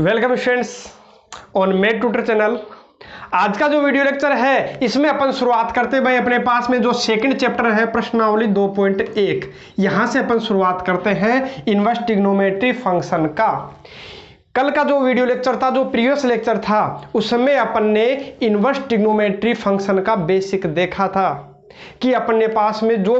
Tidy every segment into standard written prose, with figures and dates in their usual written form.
Welcome students on made tutor channel. आज का जो वीडियो लेक्चर है इसमें अपन शुरुआत करते हैं भाई अपने पास में जो सेकंड चैप्टर है प्रश्नावली 2.1, यहां से अपन शुरुआत करते हैं इनवर्स ट्रिग्नोमेट्री फंक्शन का। कल का जो वीडियो लेक्चर था, जो प्रीवियस लेक्चर था, उसमें अपन ने इनवर्स ट्रिग्नोमेट्री फंक्शन का बेसिक देखा था कि अपने पास में जो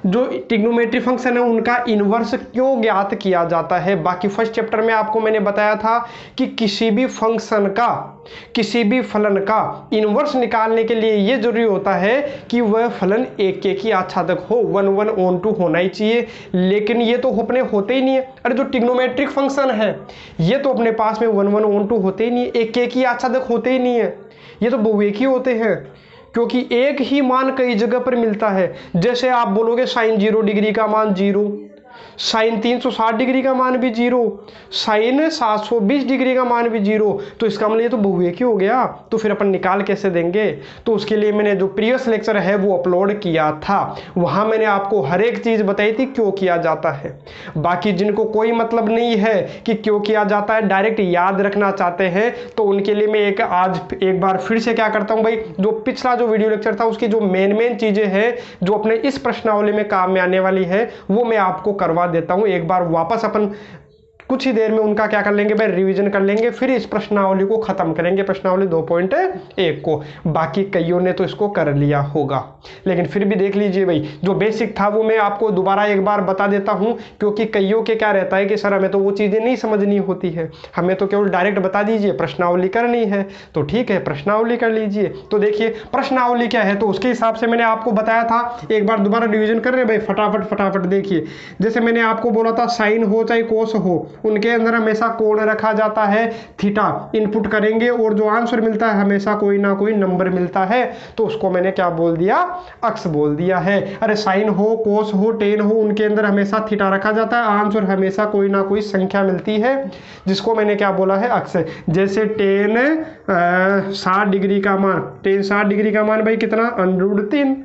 ट्रिग्नोमेट्री फंक्शन है उनका इनवर्स क्यों ज्ञात किया जाता है। बाकी फर्स्ट चैप्टर में आपको मैंने बताया था कि किसी भी फंक्शन का, किसी भी फलन का इनवर्स निकालने के लिए ये जरूरी होता है कि वह फलन एक एक ही आच्छादक हो, 1 1 ऑन 2 होना ही चाहिए। लेकिन ये तो अपने होते ही नहीं है। अरे जो ट्रिग्नोमेट्रिक फंक्शन है ये तो अपने पास में 1 1 ऑन 2 होते ही नहीं है, एक एक ही आच्छादक होते ही नहीं है, ये तो बहुएकी होते हैं, क्योंकि एक ही मान कई जगह पर मिलता है। जैसे आप बोलोगे साइन 0 डिग्री का मान 0, साइन 360 डिग्री का मान भी 0, साइन 720 डिग्री का मान भी 0, तो इसका मतलब ये तो बहुएकी हो गया। तो फिर अपन निकाल कैसे देंगे? तो उसके लिए मैंने जो प्रीवियस लेक्चर है वो अपलोड किया था, वहां मैंने आपको हर एक चीज बताई थी क्यों किया जाता है। बाकी जिनको कोई मतलब नहीं है कि क्यों किया जाता है, डायरेक्ट याद रखना चाहते हैं, तो उनके लिए मैं आज एक बार फिर से क्या करता हूं भाई, जो पिछला जो वीडियो लेक्चर था उसकी जो मेन चीजें हैं जो अपने इस प्रश्नावली में काम में आने वाली है वो मैं आपको करवा देता हूं। एक बार वापस अपन कुछ ही देर में उनका क्या कर लेंगे भाई, रिवीजन कर लेंगे, फिर इस प्रश्नावली को खत्म करेंगे, प्रश्नावली 2.1 को। बाकी कईयों ने तो इसको कर लिया होगा, लेकिन फिर भी देख लीजिए भाई, जो बेसिक था वो मैं आपको दोबारा एक बार बता देता हूं, क्योंकि कईयों के क्या रहता है कि सर हमें तो वो चीजें नहीं समझनी होती है, हमें तो केवल डायरेक्ट बता दीजिए प्रश्नावली करनी है। तो ठीक है, प्रश्नावली कर लीजिए। तो देखिए प्रश्नावली क्या है, तो उसके हिसाब से मैंने आपको बताया था, एक बार दोबारा रिविजन कर रहे भाई, फटाफट देखिए। जैसे मैंने आपको बोला था साइन हो चाहे कोस हो, उनके अंदर हमेशा कोण रखा जाता है थीटा, इनपुट करेंगे और जो आंसर मिलता है हमेशा कोई ना कोई नंबर मिलता है, तो उसको मैंने क्या बोल दिया, अक्स बोल दिया है। अरे साइन हो, कोस हो, टेन हो, उनके अंदर हमेशा थीटा रखा जाता है, आंसर हमेशा कोई ना कोई संख्या मिलती है, जिसको मैंने क्या बोला है, अक्स। जैसे टेन 60 डिग्री का मान, टेन 60 डिग्री का मान भाई कितना, √3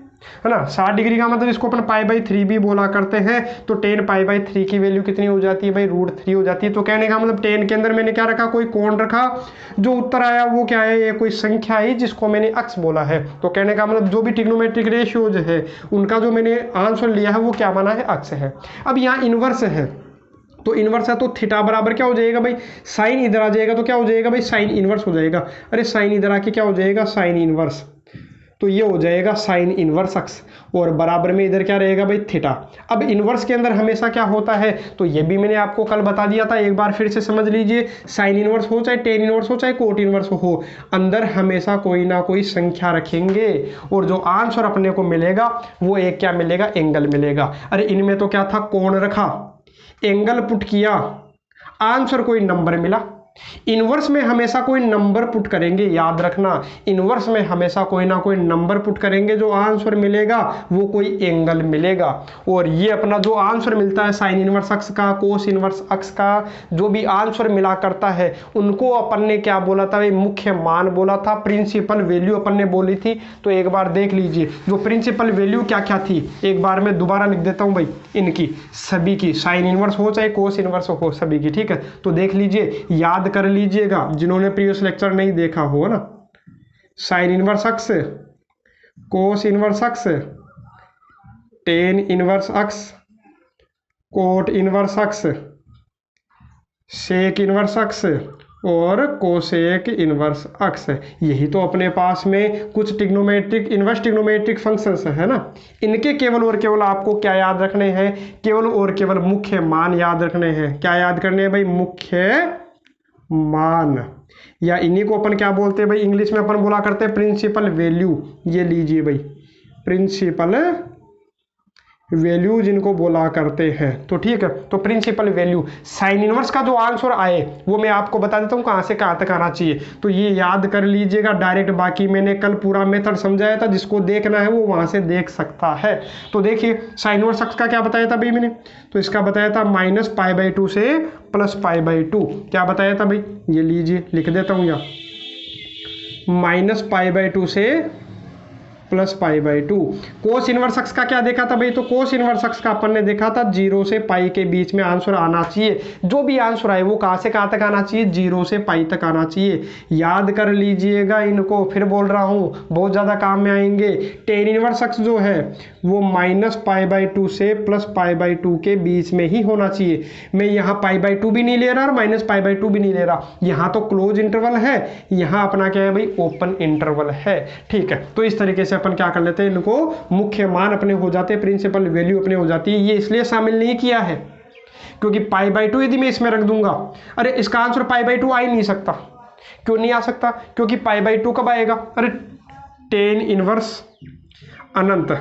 है ना। 60 डिग्री का मतलब इसको अपन π/3 भी बोला करते हैं। तो 10 π/3 की वैल्यू कितनी हो जाती है भाई, √3 हो जाती है। तो कहने का मतलब 10 के अंदर मैंने क्या रखा, कोई कोण रखा, जो उत्तर आया वो क्या है, ये कोई संख्या है जिसको मैंने अक्स बोला है। तो कहने का मतलब जो भी ट्रिग्नोमेट्रिक रेशियोज है उनका जो मैंने आंसर लिया है वो क्या माना है, अक्स है। अब यहाँ इनवर्स है, तो इनवर्स है तो थीटा बराबर क्या हो जाएगा भाई, साइन इधर आ जाएगा तो क्या हो जाएगा भाई, साइन इनवर्स हो जाएगा। अरे साइन इधर आके क्या हो जाएगा, साइन इनवर्स, तो ये हो जाएगा साइन इनवर्स अक्स, और बराबर में इधर क्या रहेगा भाई, थीटा। अब इनवर्स के अंदर हमेशा क्या होता है, तो ये भी मैंने आपको कल बता दिया था, एक बार फिर से समझ लीजिए। साइन इनवर्स हो चाहे टेन इनवर्स हो चाहे कोट इनवर्स हो, अंदर हमेशा कोई ना कोई संख्या रखेंगे, और जो आंसर अपने को मिलेगा वो एक क्या मिलेगा, एंगल मिलेगा। अरे इनमें तो क्या था, कोण रखा, एंगल पुट किया, आंसर कोई नंबर मिला। इनवर्स में हमेशा कोई नंबर पुट करेंगे, याद रखना, इनवर्स में हमेशा कोई ना कोई नंबर पुट करेंगे, जो आंसर मिलेगा वो कोई एंगल मिलेगा। और ये अपना जो आंसर मिलता है साइन इनवर्स अक्स का, कोस इनवर्स अक्स का, जो भी आंसर मिला करता है उनको अपन ने क्या बोला था भाई, मुख्य मान बोला था, प्रिंसिपल वैल्यू अपन ने बोली थी। तो एक बार देख लीजिए जो प्रिंसिपल वैल्यू क्या क्या थी, एक बार मैं दोबारा लिख देता हूँ भाई, इनकी सभी की, साइन इनवर्स हो चाहे कोस इनवर्स हो, सभी की। ठीक है, तो देख लीजिए, याद कर लीजिएगा जिन्होंने प्रीवियस लेक्चर नहीं देखा हो ना। साइन इनवर्स अक्स, कोस इनवर्स अक्स, टेन इनवर्स अक्स, कोट इनवर्स अक्स, सेक इनवर्स अक्स और कोसेक इनवर्स अक्स, यही तो अपने पास में कुछ ट्रिग्नोमेट्रिक, इनवर्स ट्रिग्नोमेट्रिक फंक्शंस है ना। इनके केवल और केवल आपको क्या याद रखने हैं, केवल और केवल मुख्य मान याद रखने हैं। क्या याद करने हैं भाई, मुख्य मान, या इन्हीं को अपन क्या बोलते हैं भाई, इंग्लिश में अपन बोला करते हैं प्रिंसिपल वैल्यू। ये लीजिए भाई, प्रिंसिपल वैल्यू जिनको बोला करते हैं। तो ठीक है, तो प्रिंसिपल वैल्यू, साइन इनवर्स का जो आंसर आए वो मैं आपको बता देता हूँ कहाँ से कहाँ तक आना चाहिए, तो ये याद कर लीजिएगा डायरेक्ट। बाकी मैंने कल पूरा मेथड समझाया था, जिसको देखना है वो वहाँ से देख सकता है। तो देखिए साइन इनवर्स अक्स का क्या बताया था भाई मैंने, तो इसका बताया था -π/2 से +π/2। क्या बताया था भाई, ये लीजिए लिख देता हूँ यहाँ, -π/2 से plus pi by two. Cos inverse x का क्या देखा था भाई, तो कोस इनवर्स अक्स का अपन ने देखा था 0 से पाई के बीच में आंसर आना चाहिए। जो भी आंसर आए वो कहाँ से कहाँ तक आना चाहिए, 0 से पाई तक आना चाहिए। याद कर लीजिएगा इनको, फिर बोल रहा हूँ बहुत ज़्यादा काम में आएंगे। टेन इनवर्स अक्स जो है वो माइनस पाई बाई टू से प्लस पाई बाई टू के बीच में ही होना चाहिए। मैं यहाँ पाई बाई टू भी नहीं ले रहा और माइनस पाई बाई टू भी नहीं ले रहा, यहाँ तो क्लोज इंटरवल है, यहाँ अपना क्या है भाई, ओपन इंटरवल है। ठीक है, तो इस तरीके से अपन क्या कर लेते हैं, इनको मुख्य मान अपने हो जाते हैं, प्रिंसिपल वैल्यू अपने हो जाती है। ये इसलिए शामिल नहीं किया है क्योंकि पाई बाई टू यदि मैं इसमें रख दूंगा, अरे इसका आंसर पाई बाई टू आ ही नहीं सकता। क्यों नहीं आ सकता, क्योंकि पाई बाई टू कब आएगा, अरे टेन इनवर्स अनंत,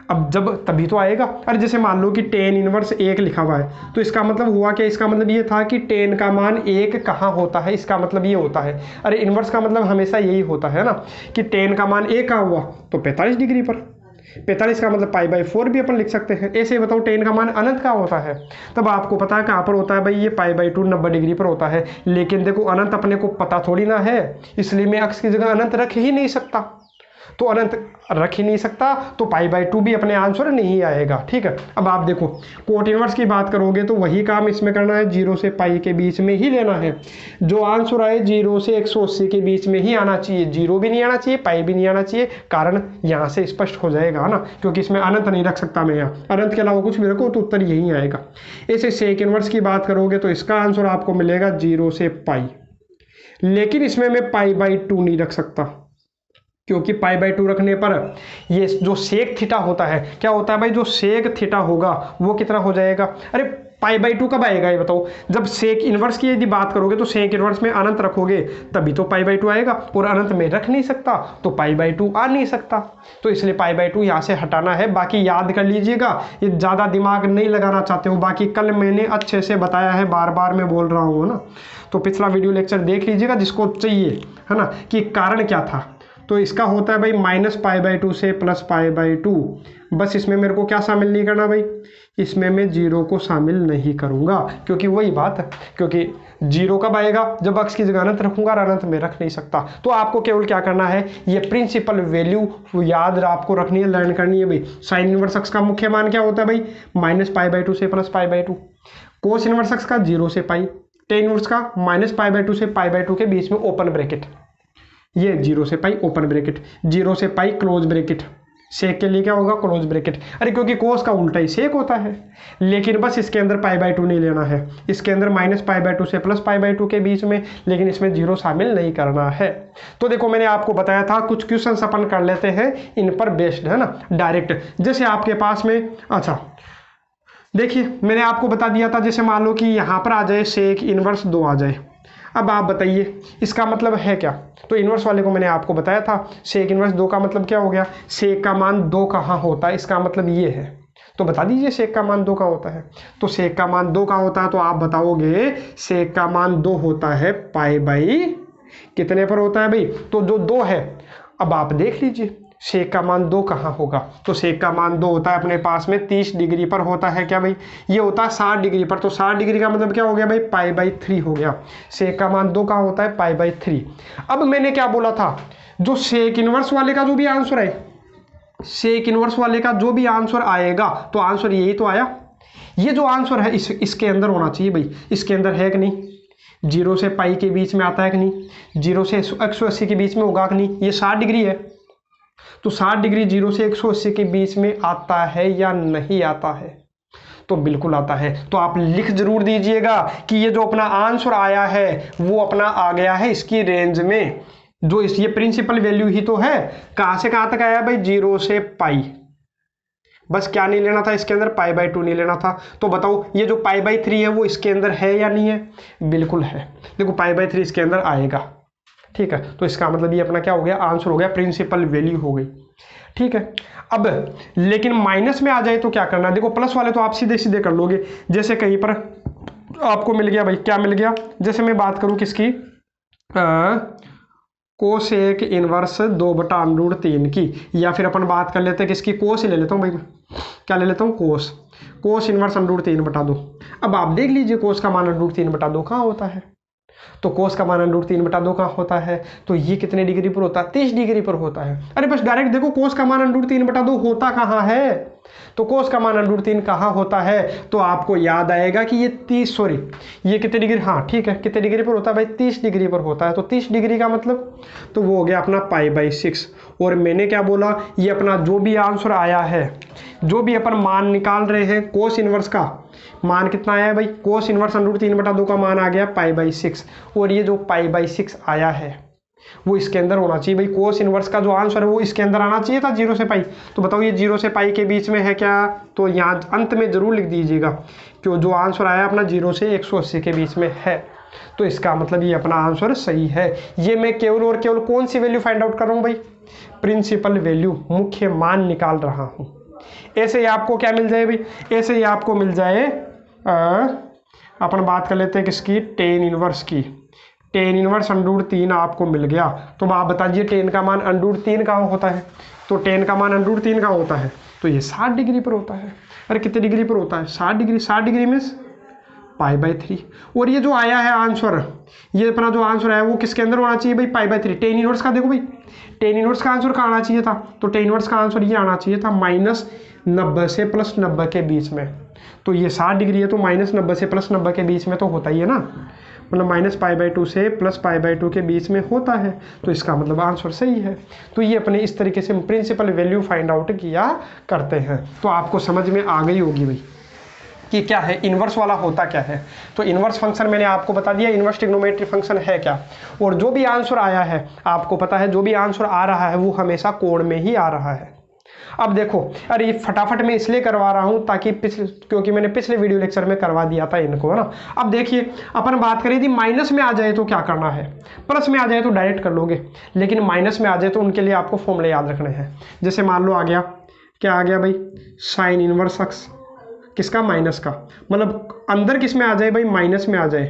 अब जब तभी तो आएगा। अरे जैसे मान लो कि टेन इनवर्स 1 लिखा हुआ है, तो इसका मतलब हुआ क्या, इसका मतलब ये था कि टेन का मान 1 कहाँ होता है, इसका मतलब ये होता है। अरे इनवर्स का मतलब हमेशा यही होता है ना कि टेन का मान 1 कहाँ हुआ, तो 45 डिग्री पर। 45 का मतलब पाई बाई 4 भी अपन लिख सकते हैं। ऐसे ही बताओ टेन का मान अनंत कहाँ होता है, तब आपको पता है कहाँ पर होता है भाई, ये पाई बाई 2 90 डिग्री पर होता है। लेकिन देखो अनंत अपने को पता थोड़ी ना है, इसलिए मैं अक्स की जगह अनंत रख ही नहीं सकता। तो अनंत रख ही नहीं सकता तो पाई बाई 2 भी अपने आंसर नहीं आएगा। ठीक है, अब आप देखो कोट इनवर्स की बात करोगे तो वही काम इसमें करना है, 0 से पाई के बीच में ही लेना है। जो आंसर आए 0 से 180 के बीच में ही आना चाहिए, 0 भी नहीं आना चाहिए, पाई भी नहीं आना चाहिए। कारण यहाँ से स्पष्ट हो जाएगा ना, क्योंकि इसमें अनंत नहीं रख सकता मैं, यहाँ अनंत के अलावा कुछ भी रखो तो उत्तर यही आएगा। ऐसे सेक इनवर्स की बात करोगे तो इसका आंसर आपको मिलेगा 0 से पाई, लेकिन इसमें मैं पाई बाई 2 नहीं रख सकता, क्योंकि पाई बाई 2 रखने पर ये जो सेक थीटा होता है, क्या होता है भाई, जो सेक थीटा होगा वो कितना हो जाएगा। अरे पाई बाई 2 कब आएगा ये बताओ, जब सेक इनवर्स की यदि बात करोगे तो सेक इनवर्स में अनंत रखोगे तभी तो पाई बाई 2 आएगा, और अनंत में रख नहीं सकता तो पाई बाई 2 आ नहीं सकता। तो इसलिए पाई बाई 2 यहाँ से हटाना है। बाकी याद कर लीजिएगा, ये ज़्यादा दिमाग नहीं लगाना चाहते हो, बाकी कल मैंने अच्छे से बताया है, बार बार मैं बोल रहा हूँ ना, तो पिछला वीडियो लेक्चर देख लीजिएगा जिसको चाहिए, है ना, कि कारण क्या था। तो इसका होता है भाई माइनस पाई बाई 2 से प्लस पाई बाई 2। बस इसमें मेरे को क्या शामिल नहीं करना भाई, इसमें मैं 0 को शामिल नहीं करूँगा, क्योंकि वही बात है, क्योंकि 0 कब आएगा, जब अक्स की जगह अनंत रखूंगा और अनंत में रख नहीं सकता। तो आपको केवल क्या करना है, ये प्रिंसिपल वैल्यू याद आपको रखनी है, लर्न करनी है भाई। साइन इनवर्स अक्स का मुख्य मान क्या होता है भाई, माइनस पाई बाई 2 से plus pi by 2। Cos inverse x का 0 से पाई, टेन इनवर्स का माइनस पाई बाई 2 से पाई बाई 2 के बीच में ओपन ब्रैकेट, ये 0 से पाई ओपन ब्रैकेट, 0 से पाई क्लोज ब्रैकेट, सेक के लिए क्या होगा, क्लोज ब्रैकेट। अरे क्योंकि कोस का उल्टा ही सेक होता है, लेकिन बस इसके अंदर पाई बाई 2 नहीं लेना है, इसके अंदर माइनस पाई बाई 2 से प्लस पाई बाई 2 के बीच में, लेकिन इसमें 0 शामिल नहीं करना है। तो देखो मैंने आपको बताया था, कुछ क्वेश्चंस अपन कर लेते हैं इन पर बेस्ड, है ना, डायरेक्ट। जैसे आपके पास में, अच्छा देखिए मैंने आपको बता दिया था, जैसे मान लो कि यहाँ पर आ जाए सेक इनवर्स 2 आ जाए। अब आप बताइए इसका मतलब है क्या, तो इनवर्स वाले को मैंने आपको बताया था, सेक इनवर्स 2 का मतलब क्या हो गया, सेक का मान 2 कहाँ होता है, इसका मतलब ये है। तो बता दीजिए सेक का मान 2 कहाँ होता है, तो सेक का मान 2 कहाँ होता है, तो आप बताओगे सेक का मान 2 होता है पाई बाई कितने पर होता है भाई, तो जो 2 है। अब आप देख लीजिए सेक का मान 2 कहाँ होगा, तो सेक का मान 2 होता है अपने पास में 30 डिग्री पर होता है क्या भाई, ये होता है 60 डिग्री पर। तो 60 डिग्री का मतलब क्या हो गया भाई, पाई बाई 3 हो गया। सेक का मान 2 कहाँ होता है, पाई बाई 3। अब मैंने क्या बोला था, जो सेक इनवर्स वाले का जो भी आंसर है, सेक इनवर्स वाले का जो भी आंसर आएगा, तो आंसर यही तो आया। ये जो आंसर है इसके अंदर होना चाहिए भाई, इसके अंदर है कि नहीं, 0 से पाई के बीच में आता है कि नहीं, 0 से 180 के बीच में होगा कि नहीं, ये 60 डिग्री है, तो 60 डिग्री 0 से 180 के बीच में आता है या नहीं आता है, तो बिल्कुल आता है। तो आप लिख जरूर दीजिएगा कि ये जो अपना आंसर आया है वो अपना आ गया है इसकी रेंज में, जो ये प्रिंसिपल वैल्यू ही तो है। कहां से कहां तक आया भाई, 0 से पाई। बस क्या नहीं लेना था इसके अंदर, पाई बाई 2 नहीं लेना था। तो बताओ ये जो पाई बाई 3 है वो इसके अंदर है या नहीं है, बिल्कुल है। देखो पाई बाई 3 इसके अंदर आएगा, ठीक है, तो इसका मतलब ये अपना क्या हो गया, आंसर हो गया, प्रिंसिपल वैल्यू हो गई। ठीक है, अब लेकिन माइनस में आ जाए तो क्या करना है, देखो प्लस वाले तो आप सीधे सीधे कर लोगे। जैसे कहीं पर आपको मिल गया भाई, क्या मिल गया, जैसे मैं बात करूं किसकी, कोसेक इनवर्स 2/√3 की, या फिर अपन बात कर लेते हैं किसकी, कोस ही ले लेता हूँ भाई, क्या ले लेता हूँ, कोस इनवर्स √3/2। अब आप देख लीजिए कोस का मान √3/2 कहाँ होता है, तो कोस का मान √3/2 कहाँ होता है, तो ये कितने डिग्री पर होता है, 30 डिग्री पर होता है। अरे बस डायरेक्ट देखो कोस का मान √3/2 होता कहाँ है, तो कोस का मान √3 कहाँ होता है, तो आपको याद आएगा कि ये 30 सॉरी ये कितने डिग्री, हाँ ठीक है कितने डिग्री पर होता है भाई, 30 डिग्री पर होता है। तो 30 डिग्री का मतलब तो वो हो गया अपना π/6। और मैंने क्या बोला, ये अपना जो भी आंसर आया है, जो भी अपन मान निकाल रहे हैं, कोस इनवर्स का मान कितना आया है भाई, कोस इनवर्स √3/2 का मान आ गया π/6। और ये जो π/6 आया है वो इसके अंदर होना चाहिए भाई, कोस इनवर्स का जो आंसर है वो इसके अंदर आना चाहिए था 0 से π। तो बताओ ये 0 से π के बीच में है क्या, तो यहाँ अंत में जरूर लिख दीजिएगा कि जो आंसर आया अपना 0 से 180 के बीच में है। तो इसका मतलब ये अपना आंसर सही है। ये मैं केवल और केवल कौन सी वैल्यू फाइंड आउट कर रहा हूँ भाई, प्रिंसिपल वैल्यू, मुख्य मान निकाल रहा हूँ। ऐसे ही आपको क्या मिल जाए भाई, ऐसे ही आपको मिल जाए अपन बात कर लेते हैं किसकी, टेन इनवर्स की। टेन इनवर्स √3 आपको मिल गया। तो आप बताइए टेन का मान √3 कहाँ होता है, तो टेन का मान √3 कहाँ होता है, तो ये 60 डिग्री पर होता है। अरे कितने डिग्री पर होता है, 60 डिग्री। 60 degree means π/3। और ये जो आया है आंसर, ये अपना जो आंसर है वो किसके अंदर होना चाहिए भाई, π/3। टेन इनवर्स का देखो भाई, टेन इनवर्स का आंसर कहाँ आना चाहिए था, तो टेन इनवर्स का आंसर ये आना चाहिए था -90 से +90 के बीच में। तो ये 60 डिग्री है तो -90 से +90 के बीच में तो होता ही है ना, मतलब -π/2 से +π/2 के बीच में होता है। तो इसका मतलब आंसर सही है। तो ये अपने इस तरीके से प्रिंसिपल वैल्यू फाइंड आउट किया करते हैं। तो आपको समझ में आ गई होगी भाई कि क्या है इन्वर्स वाला होता क्या है। तो इन्वर्स फंक्शन मैंने आपको बता दिया, इन्वर्स ट्रिग्नोमेट्री फंक्शन है क्या। और जो भी आंसर आया है आपको पता है, जो भी आंसर आ रहा है वो हमेशा कोण में ही आ रहा है। अब देखो, अरे ये फटाफट मैं इसलिए करवा रहा हूं ताकि क्योंकि मैंने पिछले वीडियो लेक्चर में करवा दिया था इनको, है ना। अब देखिए अपन बात करें थी माइनस में आ जाए तो क्या करना है, प्लस में आ जाए तो डायरेक्ट कर लोगे, लेकिन माइनस में आ जाए तो उनके लिए आपको फॉर्मूले याद रखने हैं। जैसे मान लो आ गया, क्या आ गया भाई, साइन इनवर्स x किसका, माइनस का। मतलब अंदर किस में आ जाए भाई, माइनस में आ जाए,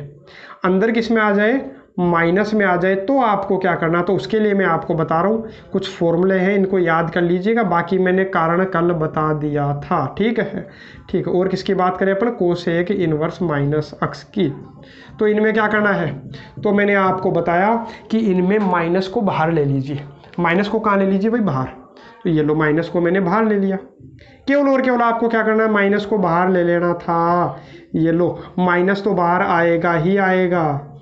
अंदर किस में आ जाए, माइनस में आ जाए। तो आपको क्या करना, तो उसके लिए मैं आपको बता रहा हूँ, कुछ फॉर्मूले हैं इनको याद कर लीजिएगा, बाकी मैंने कारण कल बता दिया था, ठीक है। ठीक है, और किसकी बात करें अपन, कोसेक इनवर्स -x की। तो इनमें क्या करना है, तो मैंने आपको बताया कि इनमें माइनस को बाहर ले लीजिए। माइनस को कहाँ ले लीजिए भाई, बाहर। तो ये लो माइनस को मैंने बाहर ले लिया, केवल और केवल आपको क्या करना है, माइनस को बाहर ले लेना था। ये लो माइनस तो बाहर आएगा ही आएगा,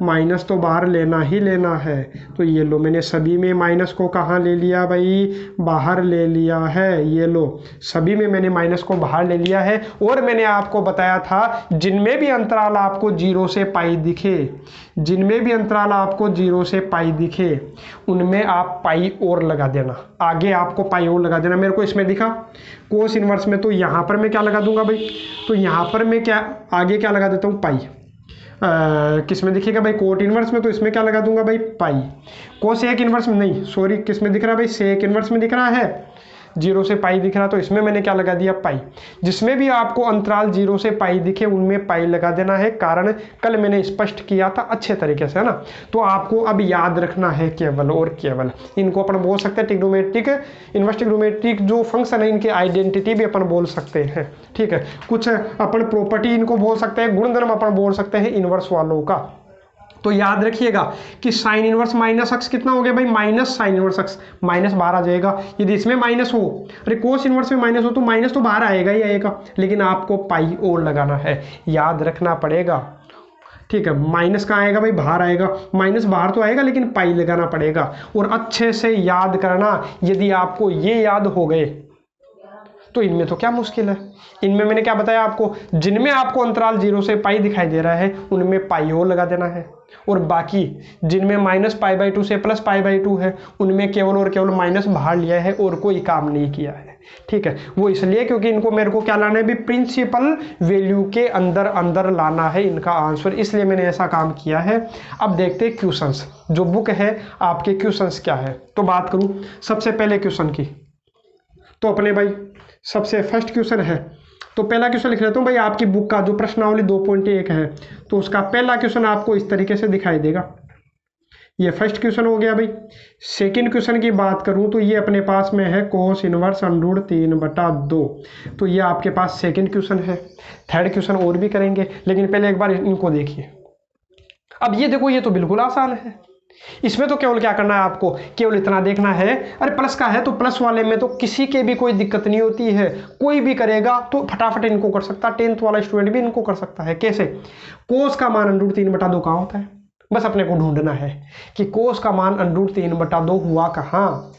माइनस तो बाहर लेना ही लेना है। तो ये लो मैंने सभी में माइनस को कहाँ ले लिया भाई, बाहर ले लिया है। ये लो सभी में मैंने माइनस को बाहर ले लिया है। और मैंने आपको बताया था जिनमें भी अंतराल आपको 0 से π दिखे, जिनमें भी अंतराल आपको 0 से π दिखे उनमें आप π और लगा देना, आगे आपको π और लगा देना। मेरे को इसमें दिखा कोस इनवर्स में, तो यहाँ पर मैं क्या लगा दूंगा भाई, तो यहाँ पर मैं क्या आगे क्या लगा देता हूँ, π। किस में दिखेगा भाई, कोट इनवर्स में, तो इसमें क्या लगा दूंगा भाई, पाई। कोसेक इनवर्स में नहीं, सॉरी किस में दिख रहा है भाई, सेक इनवर्स में दिख रहा है, 0 से π दिख रहा, तो इसमें मैंने क्या लगा दिया, पाई। जिसमें भी आपको अंतराल 0 से π दिखे उनमें पाई लगा देना है, कारण कल मैंने स्पष्ट किया था अच्छे तरीके से, है ना। तो आपको अब याद रखना है केवल और केवल, इनको अपन बोल सकते हैं ट्रिग्नोमेट्रिक, इनवर्स ट्रिग्नोमेट्रिक जो फंक्शन है इनकी आइडेंटिटी भी अपन बोल सकते हैं, ठीक है। कुछ अपन प्रॉपर्टी इनको बोल सकते हैं, गुणधर्म अपन बोल सकते हैं इनवर्स वालों का। तो याद रखिएगा कि साइन इनवर्स -x कितना हो गया भाई, minus sine inverse x, minus बाहर आ जाएगा। यदि इसमें माइनस हो, अरे कोस इनवर्स में माइनस हो तो माइनस तो बाहर आएगा ही आएगा, लेकिन आपको पाई और लगाना है, याद रखना पड़ेगा, ठीक है। माइनस कहाँ आएगा भाई, बाहर आएगा, माइनस बाहर तो आएगा लेकिन पाई लगाना पड़ेगा। और अच्छे से याद करना, यदि आपको ये याद हो गए तो इनमें तो क्या मुश्किल है। इनमें मैंने क्या बताया आपको, जिनमें आपको अंतराल 0 से π दिखाई दे रहा है उनमें पाई और लगा देना है, और बाकी जिनमें -π/2 से +π/2 है उनमें केवल और केवल माइनस बाहर लिया है और कोई काम नहीं किया है, ठीक है। वो इसलिए क्योंकि इनको मेरे को क्या लाना है भी, प्रिंसिपल वैल्यू के अंदर अंदर लाना है इनका आंसर, इसलिए मैंने ऐसा काम किया है। अब देखते हैं क्वेश्चंस, जो बुक है आपके क्वेश्चंस क्या है। तो बात करूं सबसे पहले क्वेश्चन की, तो अपने भाई सबसे फर्स्ट क्वेश्चन है, तो पहला क्वेश्चन लिख लेता हूँ भाई। आपकी बुक का जो प्रश्नावली 2.1 है तो उसका पहला क्वेश्चन आपको इस तरीके से दिखाई देगा, ये फर्स्ट क्वेश्चन हो गया भाई। सेकंड क्वेश्चन की बात करूं तो ये अपने पास में है कोस इनवर्स √3/2, तो ये आपके पास सेकंड क्वेश्चन है। थर्ड क्वेश्चन और भी करेंगे, लेकिन पहले एक बार इनको देखिए। अब ये देखो, ये तो बिल्कुल आसान है। इसमें तो केवल क्या करना है आपको, केवल इतना देखना है, अरे प्लस का है तो प्लस वाले में तो किसी के भी कोई दिक्कत नहीं होती है, कोई भी करेगा तो फटाफट इनको कर सकता है। 10th वाला स्टूडेंट भी इनको कर सकता है। कैसे? कोस का मान √3/2 कहाँ होता है, बस अपने को ढूंढना है कि कोस का मान √3/2 हुआ कहाँ।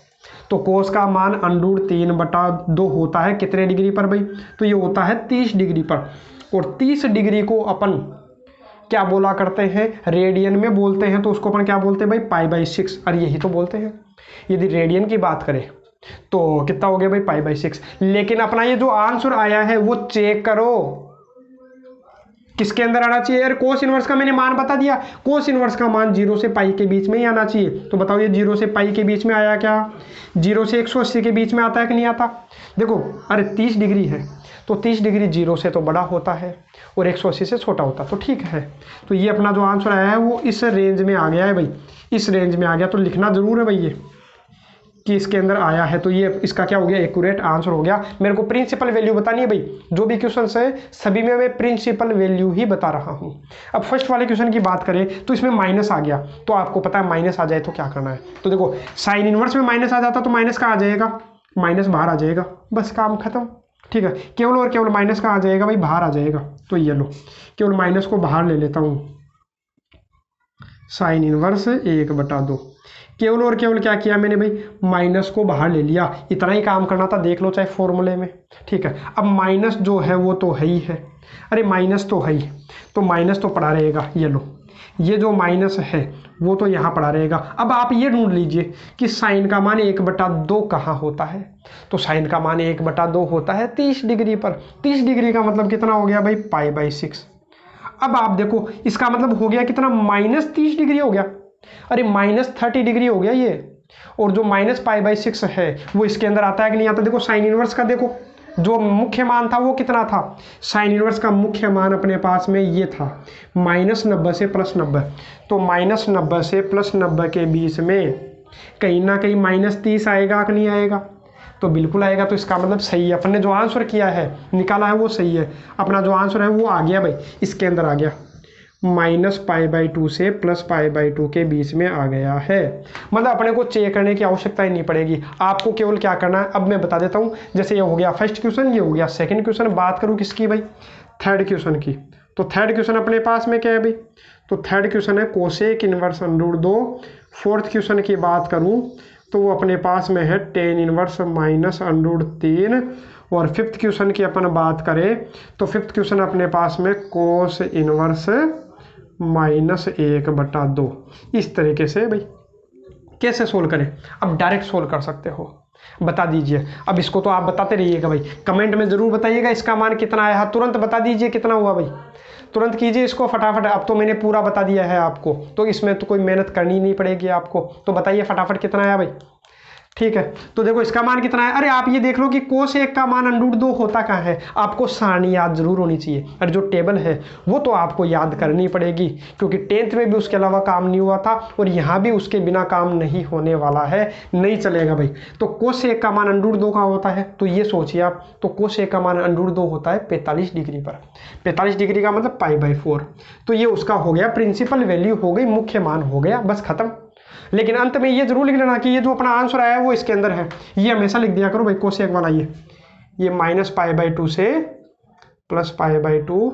तो कोस का मान √3/2 होता है कितने डिग्री पर भाई, तो ये होता है 30 डिग्री पर। और 30 डिग्री को अपन क्या बोला करते हैं, रेडियन में बोलते हैं, तो उसको अपन क्या बोलते हैं भाई, π/6। अरे यही तो बोलते हैं। यदि रेडियन की बात करें तो कितना हो गया भाई, π/6। लेकिन अपना ये जो आंसर आया है वो चेक करो किसके अंदर आना चाहिए। यार कोस इनवर्स का मैंने मान बता दिया, कोस इनवर्स का मान 0 से पाई के बीच में ही आना चाहिए। तो बताओ ये 0 से पाई के बीच में आया क्या, 0 से 180 के बीच में आता है कि नहीं आता। देखो अरे 30 डिग्री है तो 30 डिग्री 0 से तो बड़ा होता है और 180 से छोटा होता है, तो ठीक है। तो ये अपना जो आंसर आया है वो इस रेंज में आ गया है भाई, इस रेंज में आ गया। तो लिखना जरूर है भाई ये कि इसके अंदर आया है, तो ये इसका क्या हो गया, एक्यूरेट आंसर हो गया। मेरे को प्रिंसिपल वैल्यू बतानी है भाई, जो भी क्वेश्चन है सभी में मैं प्रिंसिपल वैल्यू ही बता रहा हूँ। अब फर्स्ट वाले क्वेश्चन की बात करें तो इसमें माइनस आ गया, तो आपको पता है माइनस आ जाए तो क्या करना है। तो देखो साइन इनवर्स में माइनस आ जाता तो माइनस का आ जाएगा, माइनस बाहर आ जाएगा, बस काम खत्म। ठीक है, केवल और केवल माइनस का आ जाएगा भाई, बाहर आ जाएगा। तो ये लो, केवल माइनस को बाहर ले लेता हूँ, साइन इनवर्स 1/2। केवल और केवल क्या किया मैंने भाई, माइनस को बाहर ले लिया। इतना ही काम करना था, देख लो चाहे फॉर्मूले में। ठीक है, अब माइनस जो है वो तो है ही है, अरे माइनस तो है ही, तो माइनस तो पड़ा रहेगा। ये लो, ये जो माइनस है वो तो यहाँ पड़ा रहेगा। अब आप ये ढूंढ लीजिए कि साइन का मान 1/2 कहाँ होता है। तो साइन का मान 1/2 होता है 30 डिग्री पर। 30 डिग्री का मतलब कितना हो गया भाई, π/6। अब आप देखो इसका मतलब हो गया कितना, -30 डिग्री हो गया। अरे -30 डिग्री हो गया ये। और जो -π/6 है वो इसके अंदर आता है कि नहीं आता। देखो साइन इनवर्स का देखो जो मुख्य मान था वो कितना था, साइन इनवर्स का मुख्य मान अपने पास में ये था -90 से +90। तो -90 से +90 के बीच में कहीं ना कहीं -30 आएगा कि नहीं आएगा, तो बिल्कुल आएगा। तो इसका मतलब सही है, अपन ने जो आंसर किया है निकाला है वो सही है। अपना जो आंसर है वो आ गया भाई, इसके अंदर आ गया, -π/2 से +π/2 के बीच में आ गया है। मतलब अपने को चेक करने की आवश्यकता ही नहीं पड़ेगी, आपको केवल क्या करना है अब मैं बता देता हूँ। जैसे ये हो गया फर्स्ट क्वेश्चन, ये हो गया सेकंड क्वेश्चन। बात करूँ किसकी भाई, थर्ड क्वेश्चन की। तो थर्ड क्वेश्चन अपने पास में क्या है भाई, तो थर्ड क्वेश्चन है कोसेक इनवर्स √2। फोर्थ क्वेश्चन की बात करूँ तो वो अपने पास में है tan इनवर्स -√3। और फिफ्थ क्वेश्चन की अपन बात करें तो फिफ्थ क्वेश्चन अपने पास में कोस इनवर्स -1/2। इस तरीके से भाई कैसे सोल्व करें, अब डायरेक्ट सोल्व कर सकते हो, बता दीजिए। अब इसको तो आप बताते रहिएगा भाई, कमेंट में ज़रूर बताइएगा इसका मान कितना आया है, तुरंत बता दीजिए कितना हुआ भाई, तुरंत कीजिए इसको फटाफट। अब तो मैंने पूरा बता दिया है आपको, तो इसमें तो कोई मेहनत करनी नहीं पड़ेगी आपको। तो बताइए फटाफट कितना आया भाई। ठीक है, तो देखो इसका मान कितना है। अरे आप ये देख लो कि कोसेक का मान √2 होता कहाँ है, आपको सारणी याद जरूर होनी चाहिए। और जो टेबल है वो तो आपको याद करनी पड़ेगी, क्योंकि 10th में भी उसके अलावा काम नहीं हुआ था और यहाँ भी उसके बिना काम नहीं होने वाला है, नहीं चलेगा भाई। तो कोसेक का मान √2 का होता है, तो ये सोचिए आप, तो कोसेक का मान √2 होता है 45 डिग्री पर। 45 डिग्री का मतलब π/4। तो ये उसका हो गया, प्रिंसिपल वैल्यू हो गई, मुख्य मान हो गया, बस खत्म। लेकिन अंत में ये जरूर लिख लेना कि ये जो अपना आंसर आया है वो इसके अंदर है, ये हमेशा लिख दिया करो भाई कोसेक वाला। ये -π/2 से +π/2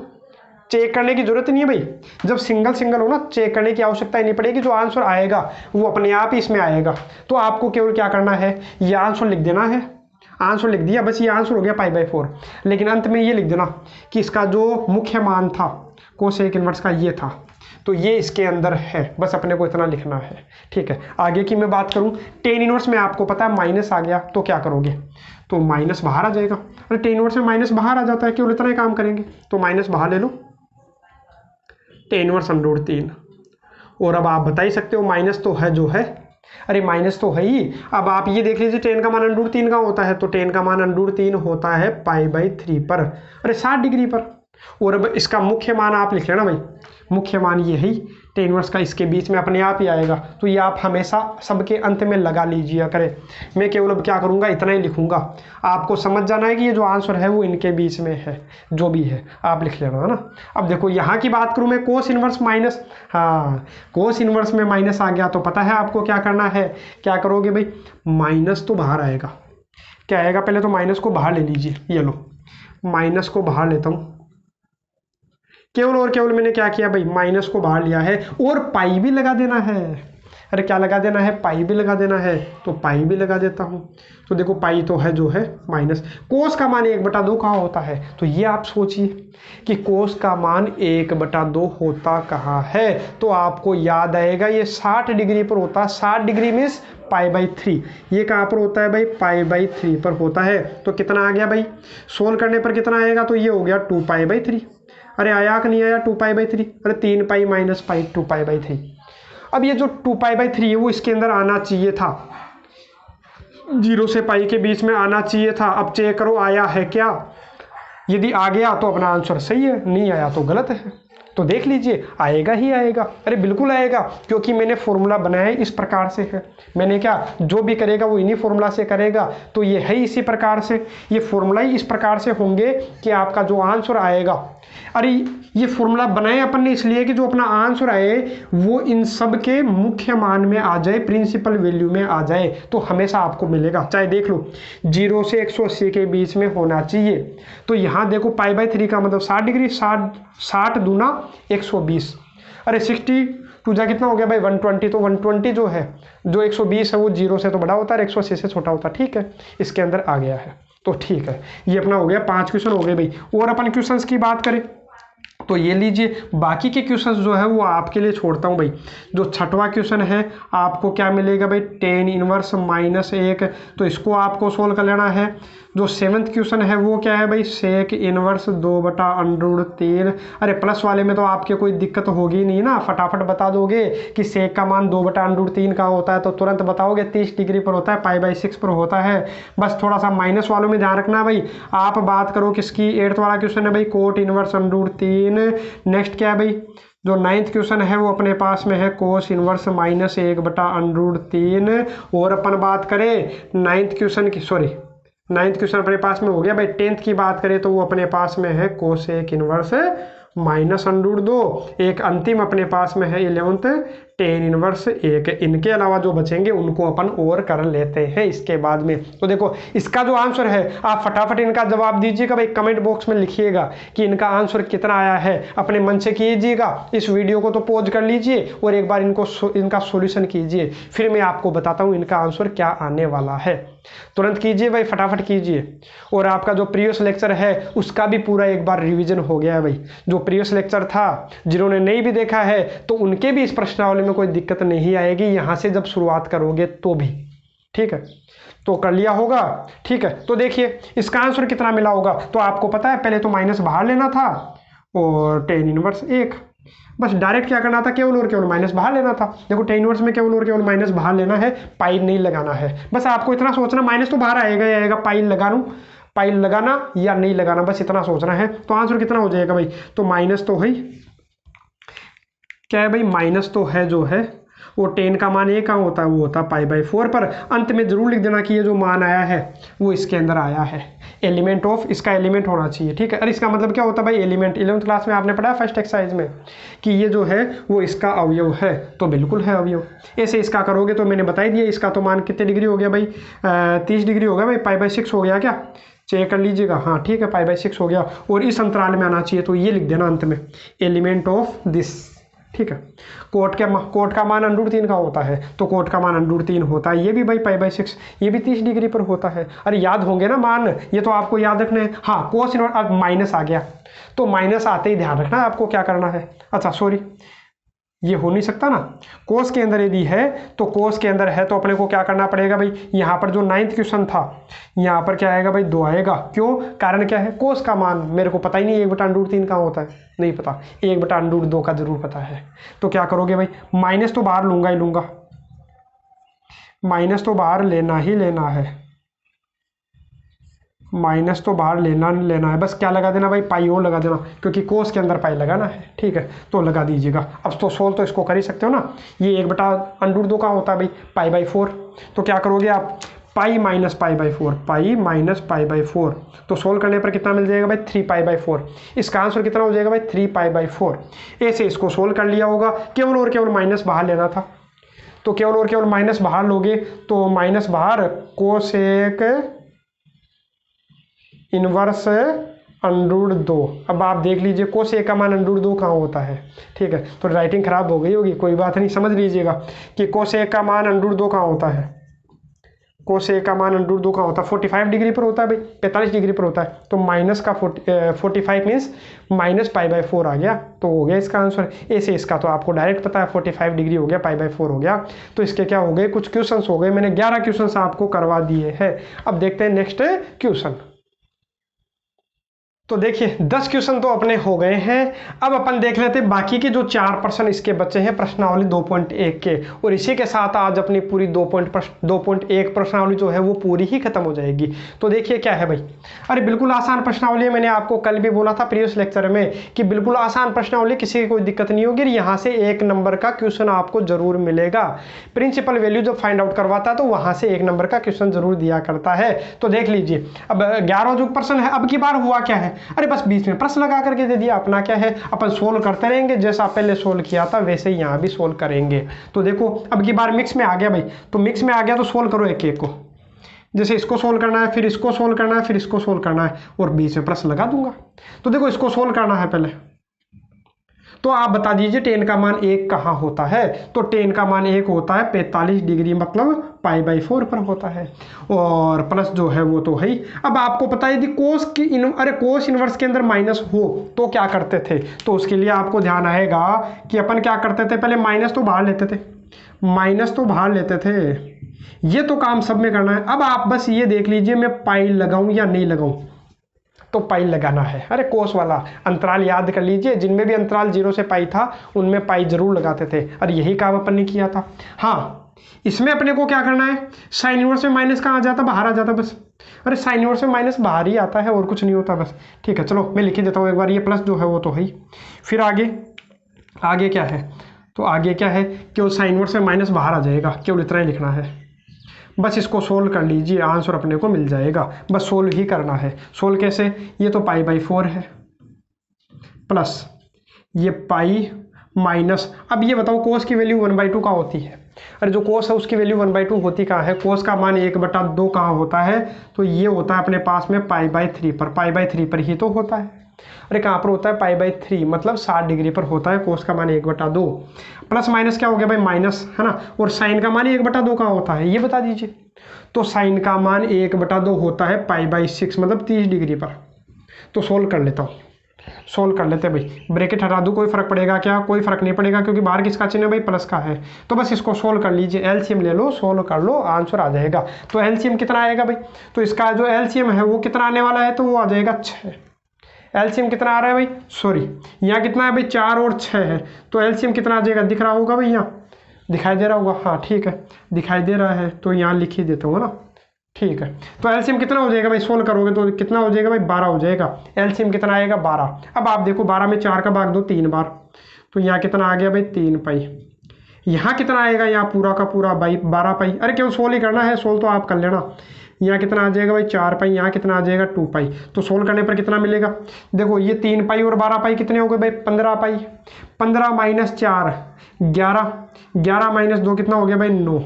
चेक करने की जरूरत नहीं है भाई। जब सिंगल सिंगल हो ना, चेक करने की आवश्यकता ही नहीं पड़ेगी, जो आंसर आएगा वो अपने आप ही इसमें आएगा। तो आपको केवल क्या करना है, ये आंसर लिख देना है, आंसर लिख दिया, बस ये आंसर हो गया π/4। लेकिन अंत में ये लिख देना कि इसका जो मुख्य मान था कोसेक इनवर्स का ये था, तो ये इसके अंदर है, बस अपने को इतना लिखना है। ठीक है, आगे की मैं बात करूं, tan इनवर्स में आपको पता है माइनस आ गया, तो क्या करोगे, तो माइनस बाहर आ जाएगा। अरे tan इनवर्स में माइनस बाहर आ जाता है, केवल इतना ही काम करेंगे, तो माइनस बाहर ले लो, tan इनवर्स √3। और अब आप बता ही सकते हो माइनस तो है जो है, अरे माइनस तो है ही। अब आप ये देख लीजिए tan का मान √3 का होता है, तो tan का मान √3 होता है π/3 पर, अरे 60 डिग्री पर। और अब इसका मुख्य मान आप लिख लेना भाई, मुख्य मान ये है टेन इनवर्स का इसके बीच में अपने आप ही आएगा। तो ये आप हमेशा सबके अंत में लगा लीजिए करें। मैं केवल अब क्या करूँगा, इतना ही लिखूँगा। आपको समझ जाना है कि ये जो आंसर है वो इनके बीच में है, जो भी है आप लिख लेना, है ना। अब देखो यहाँ की बात करूँ मैं, कोस इनवर्स माइनस, हाँ कोस इनवर्स में माइनस आ गया तो पता है आपको क्या करना है। क्या करोगे भाई, माइनस तो बाहर आएगा। क्या आएगा, पहले तो माइनस को बाहर ले लीजिए। ये लो, माइनस को बाहर लेता हूँ। केवल और केवल मैंने क्या किया भाई, माइनस को बाहर लिया है और पाई भी लगा देना है। अरे क्या लगा देना है, पाई भी लगा देना है। तो पाई भी लगा देता हूँ। तो देखो पाई तो है जो है माइनस, कोस का मान 1/2 कहाँ होता है। तो ये आप सोचिए कि कोस का मान 1/2 होता कहाँ है। तो आपको याद आएगा ये 60 डिग्री पर होता है। 60 डिग्री मीन्स π/3। ये कहाँ पर होता है भाई, π/3 पर होता है। तो कितना आ गया भाई, सोल्व करने पर कितना आएगा, तो ये हो गया 2π/3। अरे आया कि नहीं आया 2π/3, अरे 3π - π 2π/3। अब ये जो 2π/3 है वो इसके अंदर आना चाहिए था, 0 से पाई के बीच में आना चाहिए था। अब चेक करो आया है क्या। यदि आ गया तो अपना आंसर सही है, नहीं आया तो गलत है। तो देख लीजिए आएगा ही आएगा। अरे बिल्कुल आएगा, क्योंकि मैंने फॉर्मूला बनाया इस प्रकार से है। मैंने क्या, जो भी करेगा वो इन्हीं फॉर्मूला से करेगा। तो ये है इसी प्रकार से, ये फॉर्मूला ही इस प्रकार से होंगे कि आपका जो आंसर आएगा। अरे ये फॉर्मूला बनाए अपन ने इसलिए कि जो अपना आंसर आए वो इन सब के मुख्य मान में आ जाए, प्रिंसिपल वैल्यू में आ जाए। तो हमेशा आपको मिलेगा, चाहे देख लो 0 से 180 के बीच में होना चाहिए। तो यहाँ देखो π/3 का मतलब 60 डिग्री, 60 दूना 120। अरे 60 टू जा कितना हो गया भाई 120। तो 120 जो है, जो 120 है वो 0 से तो बड़ा होता है, 180 से छोटा होता है। ठीक है, इसके अंदर आ गया है। तो ठीक है, ये अपना हो गया 5 क्वेश्चन हो गए भाई। और अपन क्वेश्चंस की बात करें तो ये लीजिए, बाकी के क्वेश्चंस जो है वो आपके लिए छोड़ता हूँ भाई। जो 6वां क्वेश्चन है आपको क्या मिलेगा भाई, tan इनवर्स -1। तो इसको आपको सोल्व कर लेना है। जो 7वां क्वेश्चन है वो क्या है भाई, सेक इनवर्स 2/√3। अरे प्लस वाले में तो आपके कोई दिक्कत होगी नहीं ना, फटाफट बता दोगे कि सेक का मान 2/√3 का होता है तो तुरंत बताओगे। 30 डिग्री पर होता है, π/6 पर होता है। बस थोड़ा सा माइनस वालों में ध्यान रखना भाई। आप बात करो किसकी, 8वां वाला क्वेश्चन है भाई, कोट इनवर्स √3। नेक्स्ट क्या है भाई, जो 9वां क्वेश्चन है वो अपने पास में है कोस इनवर्स -1/√3। और अपन बात करें 9वां क्वेश्चन की, सॉरी 9वां क्वेश्चन अपने पास में हो गया भाई। 10th की बात करें तो वो अपने पास में है कोसेक इनवर्स -√2। एक अंतिम अपने पास में है 11th tan इनवर्स 1। इनके अलावा जो बचेंगे उनको अपन और कर लेते हैं इसके बाद में। तो देखो इसका जो आंसर है आप फटाफट इनका जवाब दीजिएगा भाई, कमेंट बॉक्स में लिखिएगा कि इनका आंसर कितना आया है। अपने मन से कीजिएगा, इस वीडियो को तो पॉज कर लीजिए और एक बार इनका सॉल्यूशन कीजिए, फिर मैं आपको बताता हूँ इनका आंसर क्या आने वाला है। तुरंत कीजिए भाई, फटाफट कीजिए। और आपका जो प्रीवियस लेक्चर है उसका भी पूरा एक बार रिवीजन हो गया है भाई। जो प्रीवियस लेक्चर था जिन्होंने नहीं भी देखा है तो उनके भी इस प्रश्नावली में कोई दिक्कत नहीं आएगी, यहाँ से जब शुरुआत करोगे तो भी। ठीक है, तो कर लिया होगा। ठीक है, तो देखिए इसका आंसर कितना मिला होगा। तो आपको पता है पहले तो माइनस बाहर लेना था और tan इनवर्स 1, बस डायरेक्ट क्या करना था, केवल और केवल माइनस बाहर लेना था। देखो tan इनवर्स में केवल और केवल माइनस बाहर लेना है, पाई नहीं लगाना है। बस आपको इतना सोचना, माइनस तो बाहर आएगा ही आएगा, पाई लगाना या नहीं लगाना, बस इतना सोचना है। तो आंसर कितना हो जाएगा भाई, तो माइनस तो है क्या है भाई, माइनस तो है जो है वो tan का मान 1 कहाँ होता है, वो होता है π/4 पर। अंत में जरूर लिख देना कि ये जो मान आया है वो इसके अंदर आया है, एलिमेंट ऑफ, इसका एलिमेंट होना चाहिए। ठीक है, अरे इसका मतलब क्या होता है भाई, एलिमेंट 11th क्लास में आपने पढ़ा है फर्स्ट एक्सरसाइज में कि ये जो है वो इसका अवयव है। तो बिल्कुल है अवयव। ऐसे इसका करोगे तो मैंने बता ही दिया, इसका तो मान कितने डिग्री हो गया भाई, 30 डिग्री हो गया भाई, π/6 हो गया क्या, चेक कर लीजिएगा। हाँ ठीक है, π/6 हो गया और इस अंतराल में आना चाहिए। तो ये लिख देना अंत में, एलिमेंट ऑफ दिस। ठीक है, कोट का मान √3 का होता है, तो कोट का मान √3 होता है। ये भी भाई π/6, ये भी 30 डिग्री पर होता है। अरे याद होंगे ना मान, ये तो आपको याद रखना है। हाँ कोस इनवर्स, अब माइनस आ गया तो माइनस आते ही ध्यान रखना है आपको क्या करना है। अच्छा सॉरी, ये हो नहीं सकता ना, कोस के अंदर यदि है तो कोस के अंदर है तो अपने को क्या करना पड़ेगा भाई, यहाँ पर जो 9वां क्वेश्चन था यहाँ पर क्या आएगा भाई, 2 आएगा। क्यों, कारण क्या है, कोस का मान मेरे को पता ही नहीं 1/√3 कहाँ होता है, नहीं पता, 1/√2 का जरूर पता है। तो क्या करोगे भाई, माइनस तो बाहर लूंगा ही लूंगा, माइनस तो बाहर लेना ही लेना है, माइनस तो बाहर लेना है, बस क्या लगा देना भाई, पाई और लगा देना, क्योंकि कोस के अंदर पाई लगाना है, ठीक है, तो लगा दीजिएगा। अब तो सोल्व तो इसको कर ही सकते हो ना, ये 1/√2 कहाँ होता है भाई, π/4, तो क्या करोगे आप, पाई माइनस π/4, पाई माइनस π/4, तो सोल्व करने पर कितना मिल जाएगा भाई, 3π/4। इसका आंसर कितना हो जाएगा भाई, 3π/4। ऐसे इसको सोल्व कर लिया होगा, केवल और केवल माइनस बाहर लेना था, तो केवल और केवल माइनस बाहर लोगे तो माइनस बाहर कोसेक इनवर्स √2। अब आप देख लीजिए कोसेक का मान √2 कहाँ होता है, ठीक है, तो राइटिंग खराब हो गई होगी, कोई बात नहीं, समझ लीजिएगा कि कोसेक का मान √2 कहाँ होता है, कोसेक का मान √2 कहाँ होता है, 45 डिग्री पर होता है भाई, 45 डिग्री पर होता है, तो माइनस का 45 मीन्स माइनस π/4 आ गया, तो हो गया इसका आंसर। ऐसे इसका तो आपको डायरेक्ट पता है, 45 डिग्री हो गया, π/4 हो गया, तो इसके क्या हो गए, कुछ क्वेश्चंस हो गए, मैंने 11 क्वेश्चंस आपको करवा दिए हैं। अब देखते हैं नेक्स्ट क्वेश्चन। तो देखिए 10 क्वेश्चन तो अपने हो गए हैं, अब अपन देख लेते हैं बाकी के जो 4 प्रश्न इसके बच्चे हैं प्रश्नावली 2.1 के, और इसी के साथ आज अपनी पूरी 2.1 प्रश्नावली जो है वो पूरी ही खत्म हो जाएगी। तो देखिए क्या है भाई, अरे बिल्कुल आसान प्रश्नावली है, मैंने आपको कल भी बोला था प्रीवियस लेक्चर में कि बिल्कुल आसान प्रश्नावली, किसी की कोई दिक्कत नहीं होगी, यहाँ से 1 नंबर का क्वेश्चन आपको जरूर मिलेगा। प्रिंसिपल वैल्यू जब फाइंड आउट करवाता है तो वहां से 1 नंबर का क्वेश्चन जरूर दिया करता है। तो देख लीजिए, अब 11 जो प्रश्न है, अब की बार हुआ क्या है, अरे बस बीच में प्रश्न लगा करके दे दिया, अपना क्या है, अपन सोल्व करते रहेंगे, जैसा पहले सोल्व किया था वैसे ही यहाँ भी सोल्व करेंगे। तो देखो अब की बार मिक्स में आ गया भाई, तो मिक्स में आ गया तो सोल्व करो एक एक को, जैसे इसको सोल्व करना है, फिर इसको सोल्व करना है, फिर इसको सोल्व करना है, और बीच में प्रश्न लगा दूंगा। तो देखो इसको सोल्व करना है पहले, तो आप बता दीजिए 10 का मान 1 कहाँ होता है, तो 10 का मान 1 होता है 45 डिग्री, मतलब π/4 पर होता है, और प्लस जो है वो तो है ही। अब आपको पता है यदि कोस की कोस इनवर्स के अंदर माइनस हो तो क्या करते थे, तो उसके लिए आपको ध्यान आएगा कि अपन क्या करते थे, पहले माइनस तो बाहर लेते थे, माइनस तो बाहर लेते थे, ये तो काम सब में करना है। अब आप बस ये देख लीजिए मैं पाई लगाऊं या नहीं लगाऊं, तो पाई लगाना है। अरे कोस वाला अंतराल याद कर लीजिए, जिनमें भी अंतराल 0 से पाई था उनमें पाई जरूर लगाते थे, और यही काम अपन ने किया था। हाँ इसमें अपने को क्या करना है, साइन इनवर्स में माइनस कहाँ आ जाता, बाहर आ जाता बस, अरे साइन इनवर्स में माइनस बाहर ही आता है और कुछ नहीं होता बस, ठीक है। चलो मैं लिख ही देता हूँ एक बार, ये प्लस जो है वो तो है ही। फिर आगे क्या है, तो आगे क्या है, केवल साइन इनवर्स में माइनस बाहर आ जाएगा, केवल इतना ही लिखना है, बस इसको सोल्व कर लीजिए, आंसर अपने को मिल जाएगा, बस सोल्व ही करना है। सोल्व कैसे, ये तो π/4 है, प्लस ये पाई माइनस, अब ये बताओ कोस की वैल्यू 1/2 का होती है, अरे जो कोस है उसकी वैल्यू 1/2 होती कहाँ है, कोस का मान 1/2 कहाँ होता है, तो ये होता है अपने पास में π/3 पर, π/3 पर ही तो होता है, अरे कहाँ पर होता है, π/3 मतलब 60 डिग्री पर होता है, कोस का मान 1/2, प्लस माइनस क्या हो गया भाई, माइनस है ना, और साइन का मान 1/2 कहाँ होता है, ये बता दीजिए, तो साइन का मान 1/2 होता है π/6 मतलब 30 डिग्री पर। तो सोल्व कर लेता हूँ, सोल्व कर लेते हैं भाई, ब्रैकेट हटा दूँ, कोई फर्क पड़ेगा क्या, कोई फर्क नहीं पड़ेगा, क्योंकि बाहर किसका चिन्ह है भाई, प्लस का है। तो बस इसको सोल्व कर लीजिए, एलसीएम ले लो, सोल्व कर लो, आंसर आ जाएगा। तो एलसीएम कितना आएगा भाई, तो इसका जो एलसीएम है वो कितना आने वाला है, तो वो आ जाएगा 6। एलसीएम कितना आ रहा है भाई, सॉरी यहाँ कितना है भाई, 4 और 6 है, तो एलसीएम कितना आ जाएगा, दिख रहा होगा भाई, यहाँ दिखाई दे रहा होगा, हाँ ठीक है दिखाई दे रहा है, तो यहाँ लिख ही देता हूँ ना, ठीक है। तो एलसीएम कितना हो जाएगा भाई, सोल्व करोगे तो कितना हो जाएगा भाई, 12 हो जाएगा। एलसीएम कितना आएगा, 12। अब आप देखो 12 में 4 का भाग दो 3 बार, तो यहाँ कितना आ गया भाई, 3 पाई। यहाँ कितना आएगा, यहाँ पूरा का पूरा भाई 12 पाई। अरे क्यों सोल्व ही करना है, सोल्व तो आप कर लेना। यहाँ कितना आ जाएगा भाई, 4 पाई। यहाँ कितना आ जाएगा, 2 पाई। तो सोल्व करने पर कितना मिलेगा, देखो ये 3 पाई और 12 पाई कितने हो गए भाई, 15 पाई। 15 माइनस 4 11, 11 माइनस 2 कितना हो गया भाई, 9।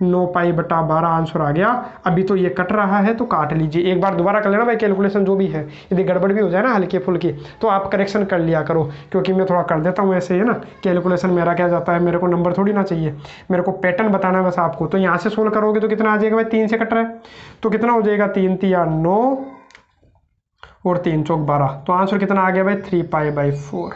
9 पाई बटा 12 आंसर आ गया। अभी तो ये कट रहा है तो काट लीजिए, एक बार दोबारा कर लेना भाई कैलकुलेशन जो भी है, यदि गड़बड़ भी हो जाए ना हल्की फुल्की तो आप करेक्शन कर लिया करो, क्योंकि मैं थोड़ा कर देता हूँ ऐसे है ना कैलकुलेशन। मेरा क्या जाता है, मेरे को नंबर थोड़ी ना चाहिए, मेरे को पैटर्न बताना है बस आपको। तो यहाँ से सोल्व करोगे तो कितना आ जाएगा भाई, 3 से कट रहा है तो कितना हो जाएगा, 3 तिया 9 और 3 चौक 12। तो आंसर कितना आ गया भाई, 3 पाई/4।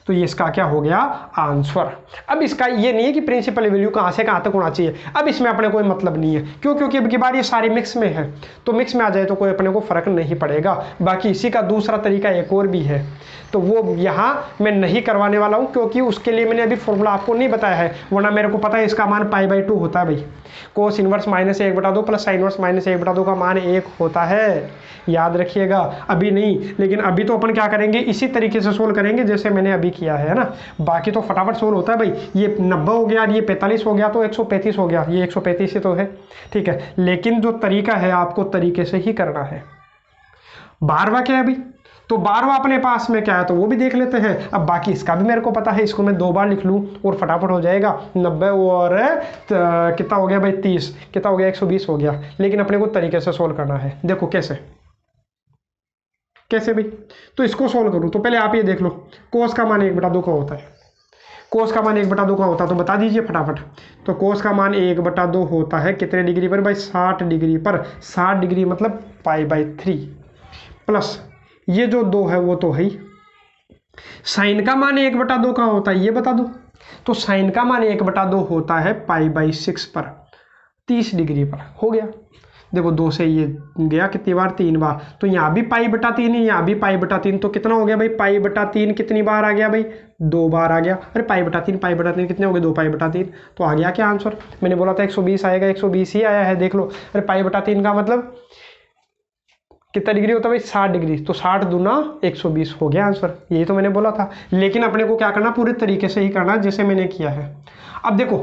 तो ये इसका क्या हो गया आंसर। अब इसका ये नहीं है कि प्रिंसिपल वैल्यू कहाँ से कहाँ तक होना चाहिए, अब इसमें अपने कोई मतलब नहीं है, क्यों, क्योंकि अब की बार ये सारी मिक्स में है, तो मिक्स में आ जाए तो कोई अपने को फर्क नहीं पड़ेगा। बाकी इसी का दूसरा तरीका एक और भी है, तो वो यहाँ मैं नहीं करवाने वाला हूँ, क्योंकि उसके लिए मैंने अभी फॉर्मूला आपको नहीं बताया है, वरना मेरे को पता है इसका मान π/2 होता है भाई। Cos inverse -1/2 plus sine inverse -1/2 का मान 1 होता है, याद रखिएगा। अभी नहीं, लेकिन अभी तो अपन क्या करेंगे, इसी तरीके से सोल्व करेंगे जैसे मैंने अभी किया है ना। बाकी तो फटाफट सोल्व होता है भाई। ये 90 हो गया, ये 45 हो गया, तो 135 हो गया, ये 135 ही तो है, ठीक है। लेकिन जो तरीका है आपको तरीके से ही करना है। 12वां क्या है भाई, तो 12वां अपने पास में क्या है तो वो भी देख लेते हैं। अब बाकी इसका भी मेरे को पता है, इसको मैं 2 बार लिख लूँ और फटाफट हो जाएगा। 90 और कितना हो गया भाई 30, कितना हो गया 120 हो गया। लेकिन अपने को तरीके से सोल्व करना है। देखो कैसे कैसे भाई, तो इसको सोल्व करूँ तो पहले आप ये देख लो, कोस का मान 1/2 का होता है। कोस का मान 1/2 का होता है तो बता दीजिए फटाफट। तो कोस का मान 1/2 होता है कितने डिग्री पर भाई, 60 डिग्री पर। 60 डिग्री मतलब π/3 प्लस ये जो 2 है वो तो है ही। साइन का मान 1/2 का होता है, ये बता दो। तो साइन का मान 1/2 होता है π/6 पर, 30 डिग्री पर। हो गया, देखो 2 से ये गया कितनी बार, 3 बार। तो यहाँ भी π/3 है, यहाँ भी π/3, तो कितना हो गया भाई π/3 कितनी बार आ गया भाई, 2 बार आ गया। अरे π/3 कितने हो गए, 2 π/3, तो आ गया क्या आंसर। मैंने बोला था 120 आएगा, 120 ही आया है, देख लो। अरे π/3 का मतलब कितना डिग्री होता है भाई, 60 डिग्री। तो 60 दूना 120 हो गया आंसर, यही तो मैंने बोला था। लेकिन अपने को क्या करना, पूरे तरीके से ही करना जैसे मैंने किया है। अब देखो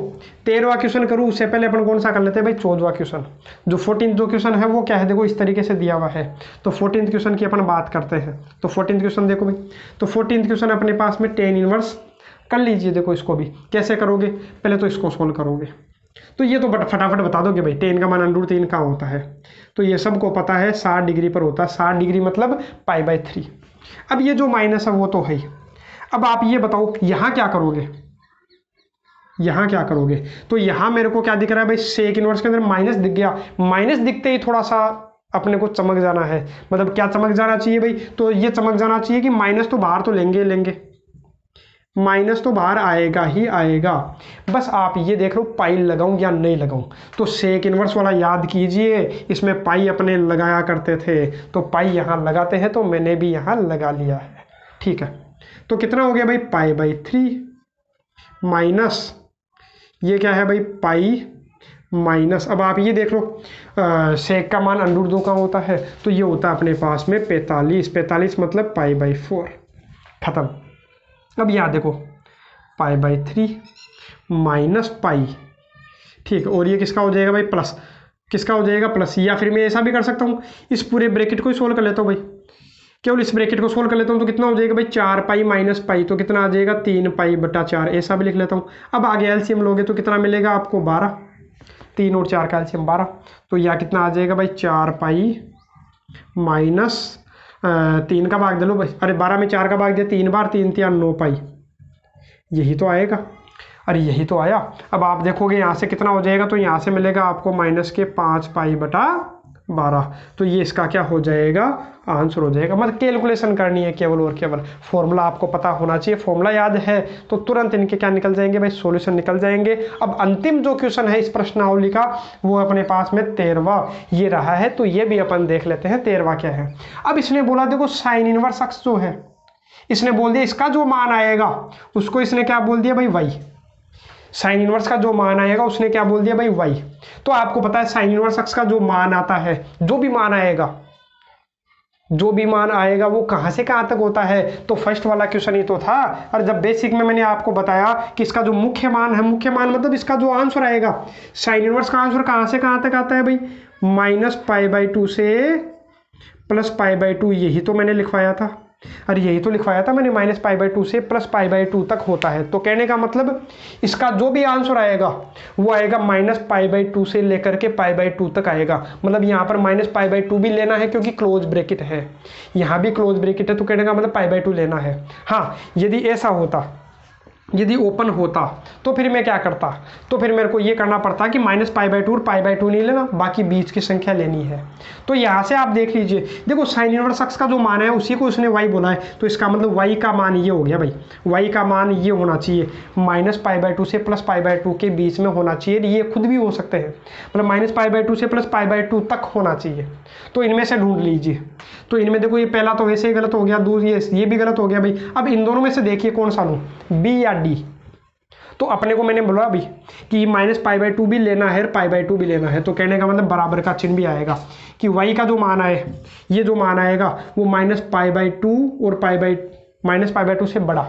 13वां क्वेश्चन करूँ उससे पहले अपन कौन सा कर लेते हैं भाई, 14वां क्वेश्चन। जो 14th जो क्वेश्चन है वो क्या है, देखो इस तरीके से दिया हुआ है। तो 14th क्वेश्चन की अपन बात करते हैं। तो 14th क्वेश्चन देखो भाई, तो 14th क्वेश्चन अपने पास में tan इनवर्स कर लीजिए। देखो इसको भी कैसे करोगे, पहले तो इसको सोल्व करोगे। तो ये तो फटाफट बता दोगे भाई, tan का मान √3 कहाँ होता है। तो ये सबको पता है 60 डिग्री पर होता है। 60 डिग्री मतलब π/3। अब ये जो माइनस है वो तो है ही। अब आप ये बताओ यहाँ क्या करोगे, यहाँ क्या करोगे। तो यहाँ मेरे को क्या दिख रहा है भाई, सेक इनवर्स के अंदर माइनस दिख गया। माइनस दिखते ही थोड़ा सा अपने को चमक जाना है। मतलब क्या चमक जाना चाहिए भाई, तो ये चमक जाना चाहिए कि माइनस तो बाहर तो लेंगे, माइनस तो बाहर आएगा ही आएगा। बस आप ये देख लो पाई लगाऊं या नहीं लगाऊं। तो सेक इनवर्स वाला याद कीजिए, इसमें पाई अपने लगाया करते थे, तो पाई यहाँ लगाते हैं, तो मैंने भी यहाँ लगा लिया है, ठीक है। तो कितना हो गया भाई π/3 माइनस ये क्या है भाई पाई माइनस। अब आप ये देख लो सेक का मान √2 का होता है, तो ये होता है अपने पास में 45 मतलब π/4, खत्म। अब यहाँ देखो π/3 माइनस पाई, ठीक। और ये किसका हो जाएगा भाई, प्लस। किसका हो जाएगा, प्लस। या फिर मैं ऐसा भी कर सकता हूँ, इस पूरे ब्रैकेट को ही सोल्व कर लेता हूँ भाई, केवल इस ब्रैकेट को सोल्व कर लेता हूँ। तो कितना हो जाएगा भाई 4π माइनस पाई, तो कितना आ जाएगा 3π/4, ऐसा भी लिख लेता हूँ। अब आगे एलसीएम लोगे तो कितना मिलेगा आपको 12, 3 और 4 का एलसीएम 12। तो यह कितना आ जाएगा भाई 4π माइनस 3 का भाग दे लो भाई। अरे 12 में 4 का भाग दिया 3 बार, 3 3 9π, यही तो आएगा। अरे यही तो आया। अब आप देखोगे यहाँ से कितना हो जाएगा, तो यहाँ से मिलेगा आपको -5π/12। तो ये इसका क्या हो जाएगा, आंसर हो जाएगा। मतलब कैलकुलेशन करनी है केवल और केवल, फॉर्मूला आपको पता होना चाहिए। फॉर्मूला याद है तो तुरंत इनके क्या निकल जाएंगे भाई, सॉल्यूशन निकल जाएंगे। अब अंतिम जो क्वेश्चन है इस प्रश्नावली का वो अपने पास में 13वां ये रहा है, तो ये भी अपन देख लेते हैं 13वां क्या है। अब इसने बोला देखो साइन इनवर्स अक्स जो है, इसने बोल दिया इसका जो मान आएगा उसको इसने क्या बोल दिया भाई y। साइन इनवर्स का जो मान आएगा उसने क्या बोल दिया भाई y। तो आपको पता है साइन इनवर्स अक्स का जो मान आता है, जो भी मान आएगा वो कहां से कहां तक होता है। तो फर्स्ट वाला क्वेश्चन ही तो था। और जब बेसिक में मैंने आपको बताया कि इसका जो मुख्य मान है, मुख्य मान मतलब इसका जो आंसर आएगा, साइन इनवर्स का आंसर कहां से कहां तक आता है भाई, -π/2 से +π/2, यही तो मैंने लिखवाया था। अरे यही तो लिखवाया था मैंने, -π/2 से +π/2 तक होता है। तो कहने का मतलब इसका जो भी आंसर आएगा वो आएगा -π/2 से लेकर के π/2 तक आएगा। मतलब यहाँ पर -π/2 भी लेना है क्योंकि क्लोज ब्रैकेट है, यहाँ भी क्लोज ब्रैकेट है, तो कहने का मतलब π/2 लेना है। हाँ, यदि ऐसा होता यदि ओपन होता तो फिर मैं क्या करता, तो फिर मेरे को ये करना पड़ता कि -π/2 और π/2 नहीं लेना, बाकी बीच की संख्या लेनी है। तो यहाँ से आप देख लीजिए, देखो साइन इनवर्स x का जो मान है उसी को उसने y बोला है, तो इसका मतलब y का मान ये हो गया भाई, y का मान ये होना चाहिए -π/2 से +π/2 के बीच में होना चाहिए। ये खुद भी हो सकते हैं, मतलब -π/2 से +π/2 तक होना चाहिए। तो इनमें से ढूंढ लीजिए। तो इनमें देखो ये पहला तो वैसे ही गलत हो गया, ये भी गलत हो गया भाई। अब इन दोनों में से देखिए कौन सा लूँ, बी या डी। तो अपने को मैंने बोला अभी कि -π/2 भी लेना है, π/2 भी लेना है, तो कहने का मतलब बराबर का चिन्ह भी आएगा कि y का जो मान आए, ये जो मान आएगा वो -π/2 और -π/2 से बड़ा,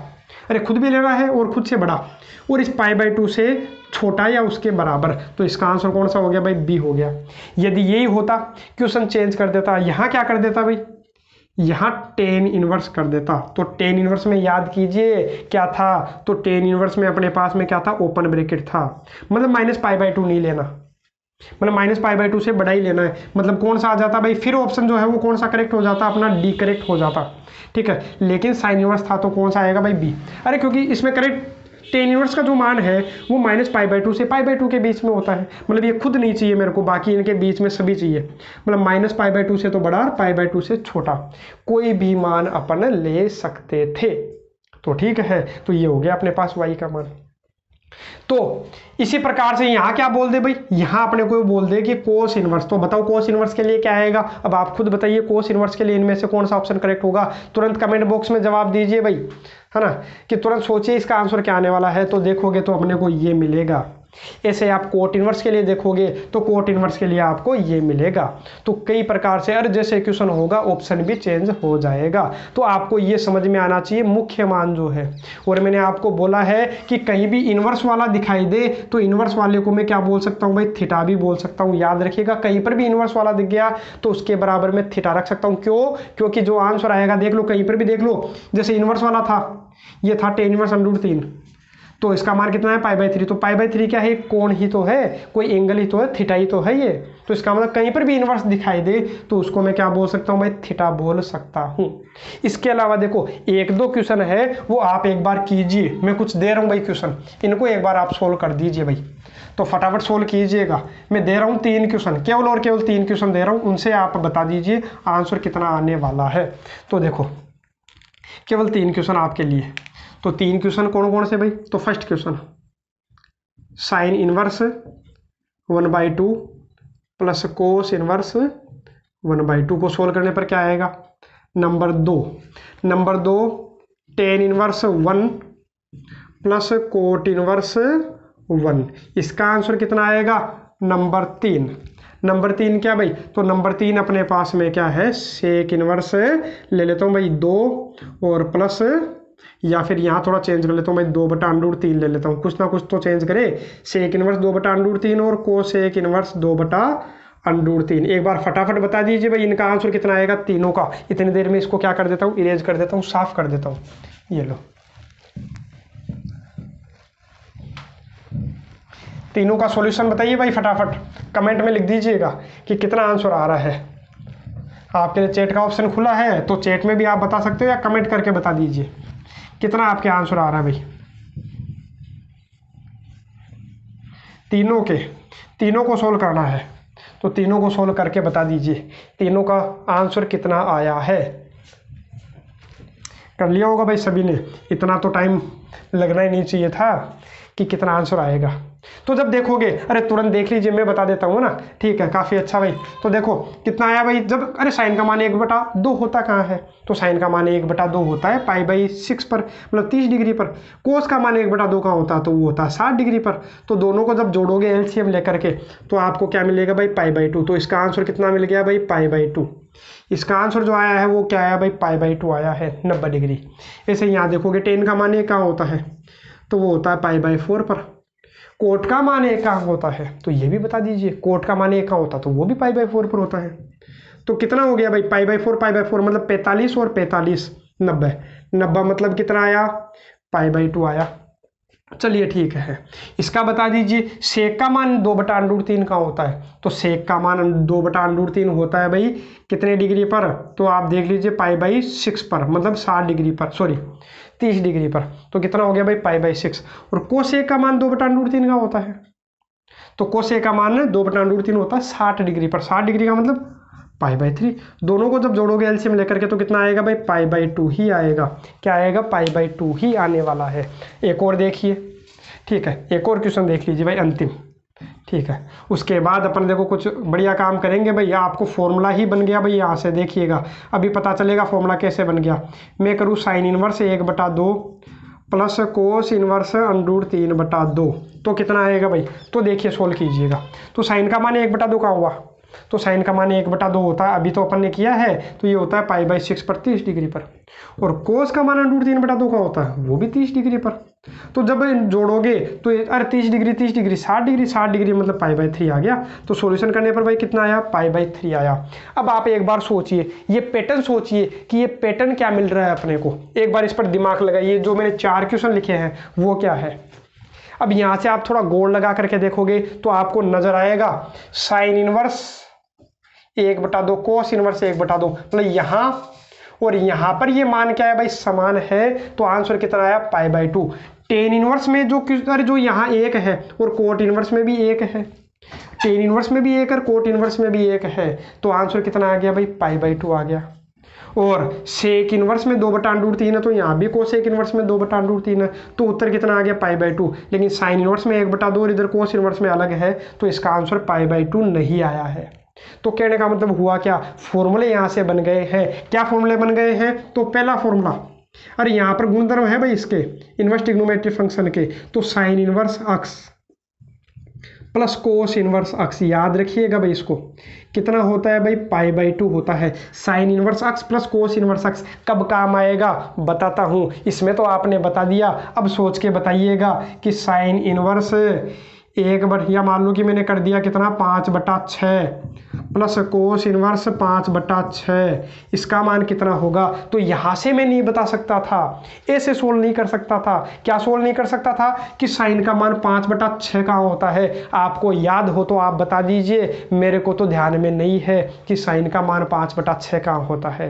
अरे खुद भी लेना है और खुद से बड़ा, और इस π/2 से छोटा या उसके बराबर। तो इसका आंसर कौन सा हो गया भाई, बी हो गया। यदि यही होता, क्वेश्चन चेंज कर देता, यहाँ क्या कर देता भाई, यहाँ टेन इनवर्स कर देता। तो टेन इनवर्स में याद कीजिए क्या था, तो टेन इनवर्स में अपने पास में क्या था, ओपन ब्रैकेट था, मतलब -π/2 नहीं लेना, मतलब -π/2 से बड़ा ही लेना है। मतलब कौन सा आ जाता भाई, फिर ऑप्शन जो है वो कौन सा करेक्ट हो जाता, अपना डी करेक्ट हो जाता, ठीक है। लेकिन साइन इनवर्स था तो कौन सा आएगा भाई, बी। अरे क्योंकि इसमें करेक्ट टेन इनवर्स का जो मान है वो -π/2 से π/2 के बीच में होता है, मतलब ये खुद नहीं चाहिए मेरे को, बाकी इनके बीच में सभी चाहिए, मतलब -π/2 से तो बड़ा और π/2 से छोटा, कोई भी मान अपन ले सकते थे। तो ठीक है, तो ये हो गया अपने पास y का मान। तो इसी प्रकार से यहाँ क्या बोल दे भाई, यहाँ अपने को बोल दे कि कोस इनवर्स। तो बताओ कोस इनवर्स के लिए क्या आएगा, अब आप खुद बताइए कोस इनवर्स के लिए इनमें से कौन सा ऑप्शन करेक्ट होगा, तुरंत कमेंट बॉक्स में जवाब दीजिए भाई, है ना, कि तुरंत सोचिए इसका आंसर क्या आने वाला है। तो देखोगे तो अपने को ये मिलेगा। ऐसे आप कोट इनवर्स के लिए देखोगे तो कोट इनवर्स के लिए आपको ये मिलेगा। तो कई प्रकार से अरे जैसे क्वेश्चन होगा ऑप्शन भी चेंज हो जाएगा। तो आपको ये समझ में आना चाहिए मुख्य मान जो है। और मैंने आपको बोला है कि कहीं भी इनवर्स वाला दिखाई दे तो इनवर्स वाले को मैं क्या बोल सकता हूँ भाई, थीटा भी बोल सकता हूँ। याद रखिएगा, कहीं पर भी इनवर्स वाला दिख गया तो उसके बराबर में थीटा रख सकता हूँ। क्यों, क्योंकि जो आंसर आएगा देख लो, कहीं पर भी देख लो, जैसे इनवर्स वाला था, ये था tan इनवर्स √3, तो इसका मान कितना है π/3। तो π/3 क्या है, कोण ही तो है, कोई एंगल ही तो है, थीटा ही तो है ये। तो इसका मतलब कहीं पर भी इनवर्स दिखाई दे तो उसको मैं क्या बोल सकता हूँ भाई, थीटा बोल सकता हूँ। इसके अलावा देखो 1-2 क्वेश्चन है वो आप एक बार कीजिए, मैं कुछ दे रहा हूँ भाई क्वेश्चन, इनको एक बार आप सोल्व कर दीजिए भाई। तो फटाफट सोल्व कीजिएगा। मैं दे रहा हूँ 3 क्वेश्चन, केवल और केवल 3 क्वेश्चन दे रहा हूँ, उनसे आप बता दीजिए आंसर कितना आने वाला है। तो देखो केवल 3 क्वेश्चन आपके लिए। तो 3 क्वेश्चन कौन कौन से भाई, तो first question sine inverse 1/2 plus cos inverse 1/2 को सोल्व करने पर क्या आएगा। Number 2 tan inverse 1 plus cot inverse 1, इसका आंसर कितना आएगा। नंबर 3 क्या भाई, तो नंबर 3 अपने पास में क्या है, सेक इनवर्स ले लेता हूँ भाई 2 और प्लस, या फिर यहाँ थोड़ा चेंज कर लेता हूँ भाई 2/√3 ले लेता हूँ, कुछ ना कुछ तो चेंज करे। सेक इनवर्स 2/√3 और कोसेक इनवर्स 2/√3। एक बार फटाफट बता दीजिए भाई इनका आंसर कितना आएगा तीनों का। इतनी देर में इसको क्या कर देता हूँ, इरेज कर देता हूँ, साफ कर देता हूँ। ये लो, तीनों का सॉल्यूशन बताइए भाई फटाफट, कमेंट में लिख दीजिएगा कि कितना आंसर आ रहा है। आपके लिए चैट का ऑप्शन खुला है तो चैट में भी आप बता सकते हो या कमेंट करके बता दीजिए कितना आपके आंसर आ रहा है भाई। तीनों को सोल्व करना है, तो तीनों को सोल्व करके बता दीजिए तीनों का आंसर कितना आया है। कर लिया होगा भाई सभी ने, इतना तो टाइम लगना ही नहीं चाहिए था कि कितना आंसर आएगा। तो जब देखोगे, अरे तुरंत देख लीजिए, मैं बता देता हूँ ना, ठीक है, काफ़ी अच्छा भाई। तो देखो कितना आया भाई, जब अरे साइन का मान 1/2 होता कहाँ है, तो साइन का मान 1/2 होता है π/6 पर, मतलब 30 डिग्री पर। कोस का मान 1/2 कहाँ होता है, तो वो होता है 60 डिग्री पर। तो दोनों को जब जोड़ोगे एलसीएम लेकर के तो आपको क्या मिलेगा भाई, π/2। तो इसका आंसर कितना मिल गया भाई, π/2। इसका आंसर जो आया है वो क्या आया भाई, π/2 आया है, 90 डिग्री। ऐसे यहाँ देखोगे tan का मान कहाँ होता है, तो वो होता है π/4 पर। कोट का मान 1 कहाँ होता है, तो ये भी बता दीजिए। कोट का मान 1 कहाँ होता है, तो वो भी π/4 पर होता है। तो कितना हो गया भाई, π/4 मतलब 45 और 45 90 मतलब कितना आया, π/2 आया। चलिए ठीक है, इसका बता दीजिए सेक का मान 2/√3 का होता है। तो सेक का मान 2/√3 होता है भाई कितने डिग्री पर, तो आप देख लीजिए π/6 पर, मतलब 60 डिग्री पर, सॉरी 30 डिग्री पर। तो कितना हो गया भाई π/6। और कोसेक का मान 2/√3 का होता है, तो कोसेक का मान 2/√3 होता है 60 डिग्री पर। 60 डिग्री का मतलब π/3। दोनों को जब जोड़ोगे एलसीएम लेकर के तो कितना आएगा भाई π/2 ही आएगा। क्या आएगा, π/2 ही आने वाला है। एक और देखिए, ठीक है, एक और क्वेश्चन देख लीजिए भाई अंतिम, ठीक है। उसके बाद अपन देखो कुछ बढ़िया काम करेंगे भाई। आपको फॉर्मूला ही बन गया भाई, यहाँ से देखिएगा अभी पता चलेगा फॉर्मूला कैसे बन गया। मैं करूँ sine inverse 1/2 plus cos inverse √3/2, तो कितना आएगा भाई, तो देखिए सोल्व कीजिएगा। तो साइन का मान 1/2 का हुआ, तो साइन का मान 1/2 होता है, अभी तो अपन ने किया है, तो ये होता है π/6 पर 30 डिग्री पर। और कोस का मान √3/2 का होता है, वो भी 30 डिग्री पर। तो जब जोड़ोगे तो अरे 30 डिग्री 30 डिग्री 60 डिग्री 60 डिग्री मतलब π/3 आ गया। तो सॉल्यूशन करने पर भाई कितना आया, π/3 आया। अब आप एक बार सोचिए, ये पैटर्न सोचिए कि ये पैटर्न क्या मिल रहा है अपने को। एक बार इस पर दिमाग लगाइए, जो मैंने 4 क्वेश्चन लिखे हैं वो क्या है। अब यहाँ से आप थोड़ा गोल लगा करके देखोगे तो आपको नजर आएगा साइन इनवर्स 1/2 कोस इनवर्स 1/2, मतलब यहाँ और यहाँ पर ये मान क्या है भाई, समान है। तो आंसर कितना आया, π/2। टेन इनवर्स में जो यहाँ 1 है और कोट इनवर्स में भी 1 है, टेन इनवर्स में भी 1 और कोट इनवर्स में भी 1 है, तो आंसर कितना आ गया भाई, π/2 आ गया। और सेक इनवर्स में 2/√3 है, तो यहाँ भी कोसेक इनवर्स में 2/√3 है, तो उत्तर कितना आ गया, π/2। लेकिन साइन इनवर्स में 1/2 और इधर कोस इनवर्स में अलग है, तो इसका आंसर π/2 नहीं आया है। तो कहने का मतलब हुआ क्या, फॉर्मूले यहाँ से बन गए हैं। क्या फॉर्मूले बन गए हैं, तो पहला फॉर्मूला, अरे यहाँ पर गुणधर्म है भाई इसके इनवर्स ट्रिग्नोमेट्रिक फंक्शन के, तो sign inverse x plus cos inverse अक्स, याद रखिएगा भाई इसको, कितना होता है भाई, π/2 होता है। Sign inverse x plus cos inverse अक्स कब काम आएगा बताता हूँ। इसमें तो आपने बता दिया, अब सोच के बताइएगा कि साइन इनवर्स 1 या मान लो कि मैंने कर दिया कितना 5/6 प्लस कोस इनवर्स 5/6, इसका मान कितना होगा। तो यहाँ से मैं नहीं बता सकता था, ऐसे सोल्व नहीं कर सकता था। क्या सोल्व नहीं कर सकता था कि साइन का मान 5/6 का होता है। आपको याद हो तो आप बता दीजिए, मेरे को तो ध्यान में नहीं है कि साइन का मान 5/6 का होता है।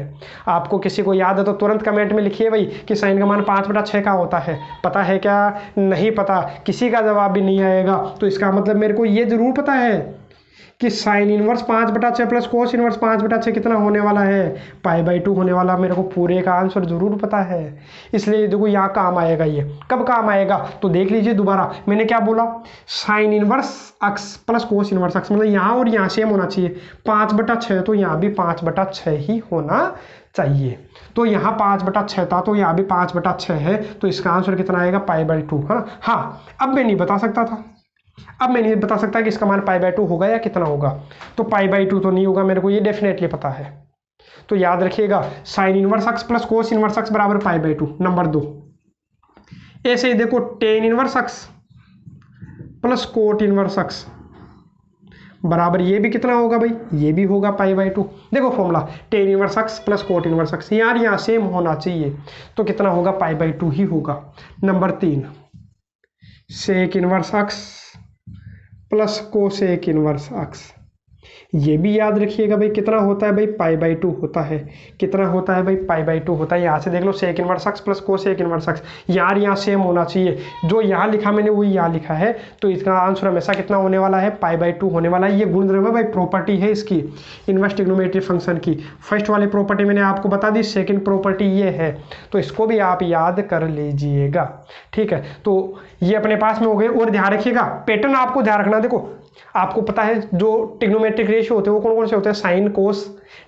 आपको किसी को याद है तो तुरंत कमेंट में लिखिए भाई कि साइन का मान 5/6 का होता है। पता है क्या, नहीं पता, किसी का जवाब भी नहीं आएगा। तो इसका मतलब मेरे को ये जरूर पता है कि sine inverse 5/6 plus cos inverse 5/6 कितना होने वाला है, π/2 होने वाला। मेरे को पूरे का आंसर जरूर पता है, इसलिए देखो यहाँ काम आएगा। ये कब काम आएगा तो देख लीजिए दोबारा, मैंने क्या बोला, sign inverse x plus cos inverse अक्स, मतलब यहाँ और यहाँ सेम होना चाहिए। 5/6 तो यहाँ भी 5/6 ही होना चाहिए। तो यहाँ 5/6 था, तो यहाँ भी 5/6 है, तो इसका आंसर कितना आएगा, π/2। हाँ, अब मैं नहीं बता सकता था, अब मैं नहीं बता सकता कि इसका मान π/2 होगा या कितना होगा। तो π/2 तो नहीं होगा, मेरे को ये डेफिनेटली पता है। तो याद रखिएगा, sign inverse x plus cos inverse x बराबर π/2, नंबर 2। ऐसे ही देखो, tan inverse x plus cot inverse x बराबर ये भी कितना होगा भाई, ये भी होगा π/2। देखो formula, tan inverse x plus cot inverse अक्स, यार यहाँ सेम होना चाहिए, तो कितना होगा, π/2 ही होगा। Number 3, sec inverse x plus cosec inverse अक्स, ये भी याद रखिएगा भाई, कितना होता है भाई, π/2 होता है। कितना होता है भाई, π/2 होता है। यहाँ से देख लो, sec inverse x plus cosec inverse अक्स, यार यहाँ सेम होना चाहिए। जो यहाँ लिखा मैंने वही यहाँ लिखा है, तो इसका आंसर हमेशा कितना होने वाला है, π/2 होने वाला है। ये गुणधर्म है भाई, प्रॉपर्टी है इसकी इनवर्स ट्रिग्नोमेट्रिक फंक्शन की। फर्स्ट वाली प्रॉपर्टी मैंने आपको बता दी, सेकेंड प्रॉपर्टी ये है, तो इसको भी आप याद कर लीजिएगा, ठीक है। तो ये अपने पास में हो गए। और ध्यान रखिएगा, पैटर्न आपको ध्यान रखना। देखो आपको पता है जो ट्रिग्नोमेट्रिक रेशियो होते हैं वो कौन कौन से होते हैं, sine cos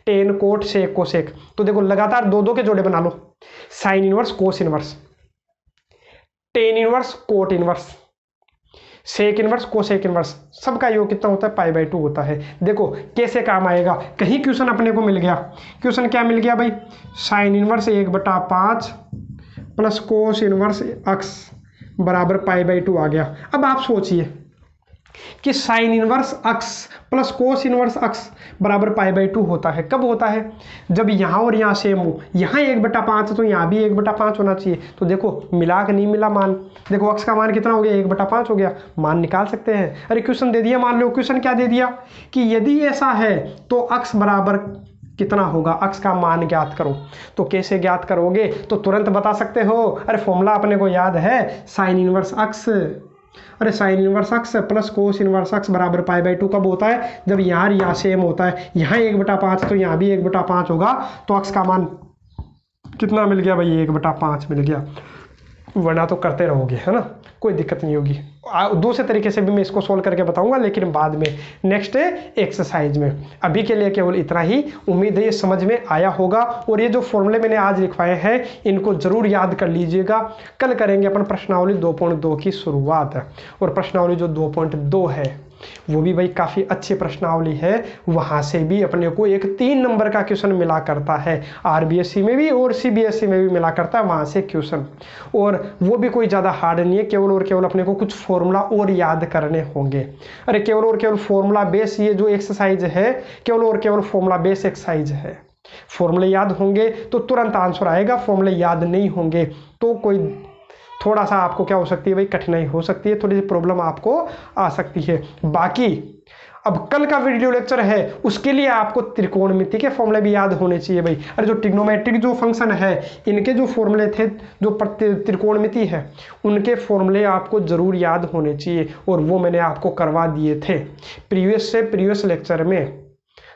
tan cot sec cosec. तो देखो लगातार दो दो के जोड़े बना लो, sine inverse cos inverse, tan inverse cot inverse, sec inverse cosec inverse, सबका योग कितना होता है, π/2 होता है। देखो कैसे काम आएगा, कहीं क्वेश्चन अपने को मिल गया। क्वेश्चन क्या मिल गया भाई, sine inverse 1/5 plus cos inverse x बराबर π/2 आ गया। अब आप सोचिए, कि sine inverse x plus cos inverse x बराबर π/2 होता है। कब होता है? जब यहाँ और यहाँ सेम हो। यहाँ 1/5 है तो यहाँ भी 1/5 होना चाहिए। तो देखो मिला कि नहीं मिला मान, देखो अक्स का मान कितना हो गया, 1/5 हो गया। मान निकाल सकते हैं। अरे क्वेश्चन दे दिया, मान लो क्वेश्चन क्या दे दिया कि यदि ऐसा है तो अक्स बराबर कितना होगा, अक्स का मान ज्ञात करो। तो कैसे ज्ञात करोगे? तो तुरंत बता सकते हो। अरे फॉर्मूला अपने को याद है, साइन इनवर्स अक्स, अरे sign inverse x plus cos inverse x बराबर π/2 कब होता है? जब यहाँ सेम होता है। यहाँ 1/5 तो यहाँ भी 1/5 होगा। तो अक्स का मान कितना मिल गया भाई? 1/5 मिल गया। वरना तो करते रहोगे, है ना, कोई दिक्कत नहीं होगी। दूसरे तरीके से भी मैं इसको सोल्व करके बताऊंगा, लेकिन बाद में नेक्स्ट एक्सरसाइज में। अभी के लिए केवल इतना ही। उम्मीद है ये समझ में आया होगा। और ये जो फॉर्मूले मैंने आज लिखवाए हैं इनको जरूर याद कर लीजिएगा। कल करेंगे अपन प्रश्नावली 2.2 की शुरुआत। और प्रश्नावली जो 2.2 है वो भी भाई काफ़ी अच्छी प्रश्नावली है। वहाँ से भी अपने को एक 3 नंबर का क्वेश्चन मिला करता है। RBSE में भी और CBSE में भी मिला करता है वहाँ से क्वेश्चन। और वो भी कोई ज़्यादा हार्ड नहीं है, केवल और केवल अपने को कुछ फॉर्मूला और याद करने होंगे। अरे केवल और केवल फॉर्मूला बेस ये जो एक्सरसाइज है, केवल और केवल फॉर्मूला बेस एक्सरसाइज है। फॉर्मूले याद होंगे तो तुरंत आंसर आएगा। फॉर्मूले याद नहीं होंगे तो कोई थोड़ा सा आपको क्या हो सकती है भाई, कठिनाई हो सकती है, थोड़ी सी प्रॉब्लम आपको आ सकती है। बाकी अब कल का वीडियो लेक्चर है उसके लिए आपको त्रिकोणमिति के फॉर्मूले भी याद होने चाहिए भाई। अरे जो ट्रिग्नोमेट्रिक जो फंक्शन है इनके जो फॉर्मूले थे, जो त्रिकोणमिति है उनके फॉर्मूले आपको जरूर याद होने चाहिए। और वो मैंने आपको करवा दिए थे प्रीवियस लेक्चर में।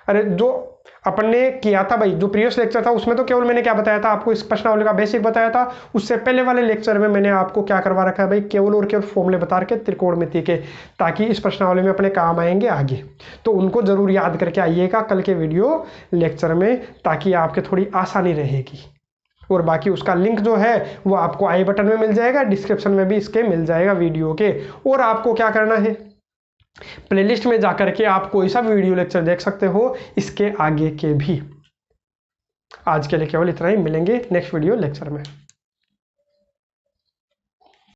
अरे जो अपन ने किया था भाई, जो प्रीवियस लेक्चर था उसमें तो केवल मैंने क्या बताया था आपको, इस प्रश्नावली का बेसिक बताया था। उससे पहले वाले लेक्चर में मैंने आपको क्या करवा रखा है भाई, केवल और केवल फॉर्मूले बता के त्रिकोणमिति के, ताकि इस प्रश्नावली में अपने काम आएंगे आगे। तो उनको जरूर याद करके आइएगा कल के वीडियो लेक्चर में, ताकि आपके थोड़ी आसानी रहेगी। और बाकी उसका लिंक जो है वो आपको आई बटन में मिल जाएगा, डिस्क्रिप्शन में भी इसके मिल जाएगा वीडियो के। और आपको क्या करना है, प्लेलिस्ट में जाकर के आप कोई सा वीडियो लेक्चर देख सकते हो इसके आगे के भी। आज के लिए केवल इतना ही, मिलेंगे नेक्स्ट वीडियो लेक्चर में।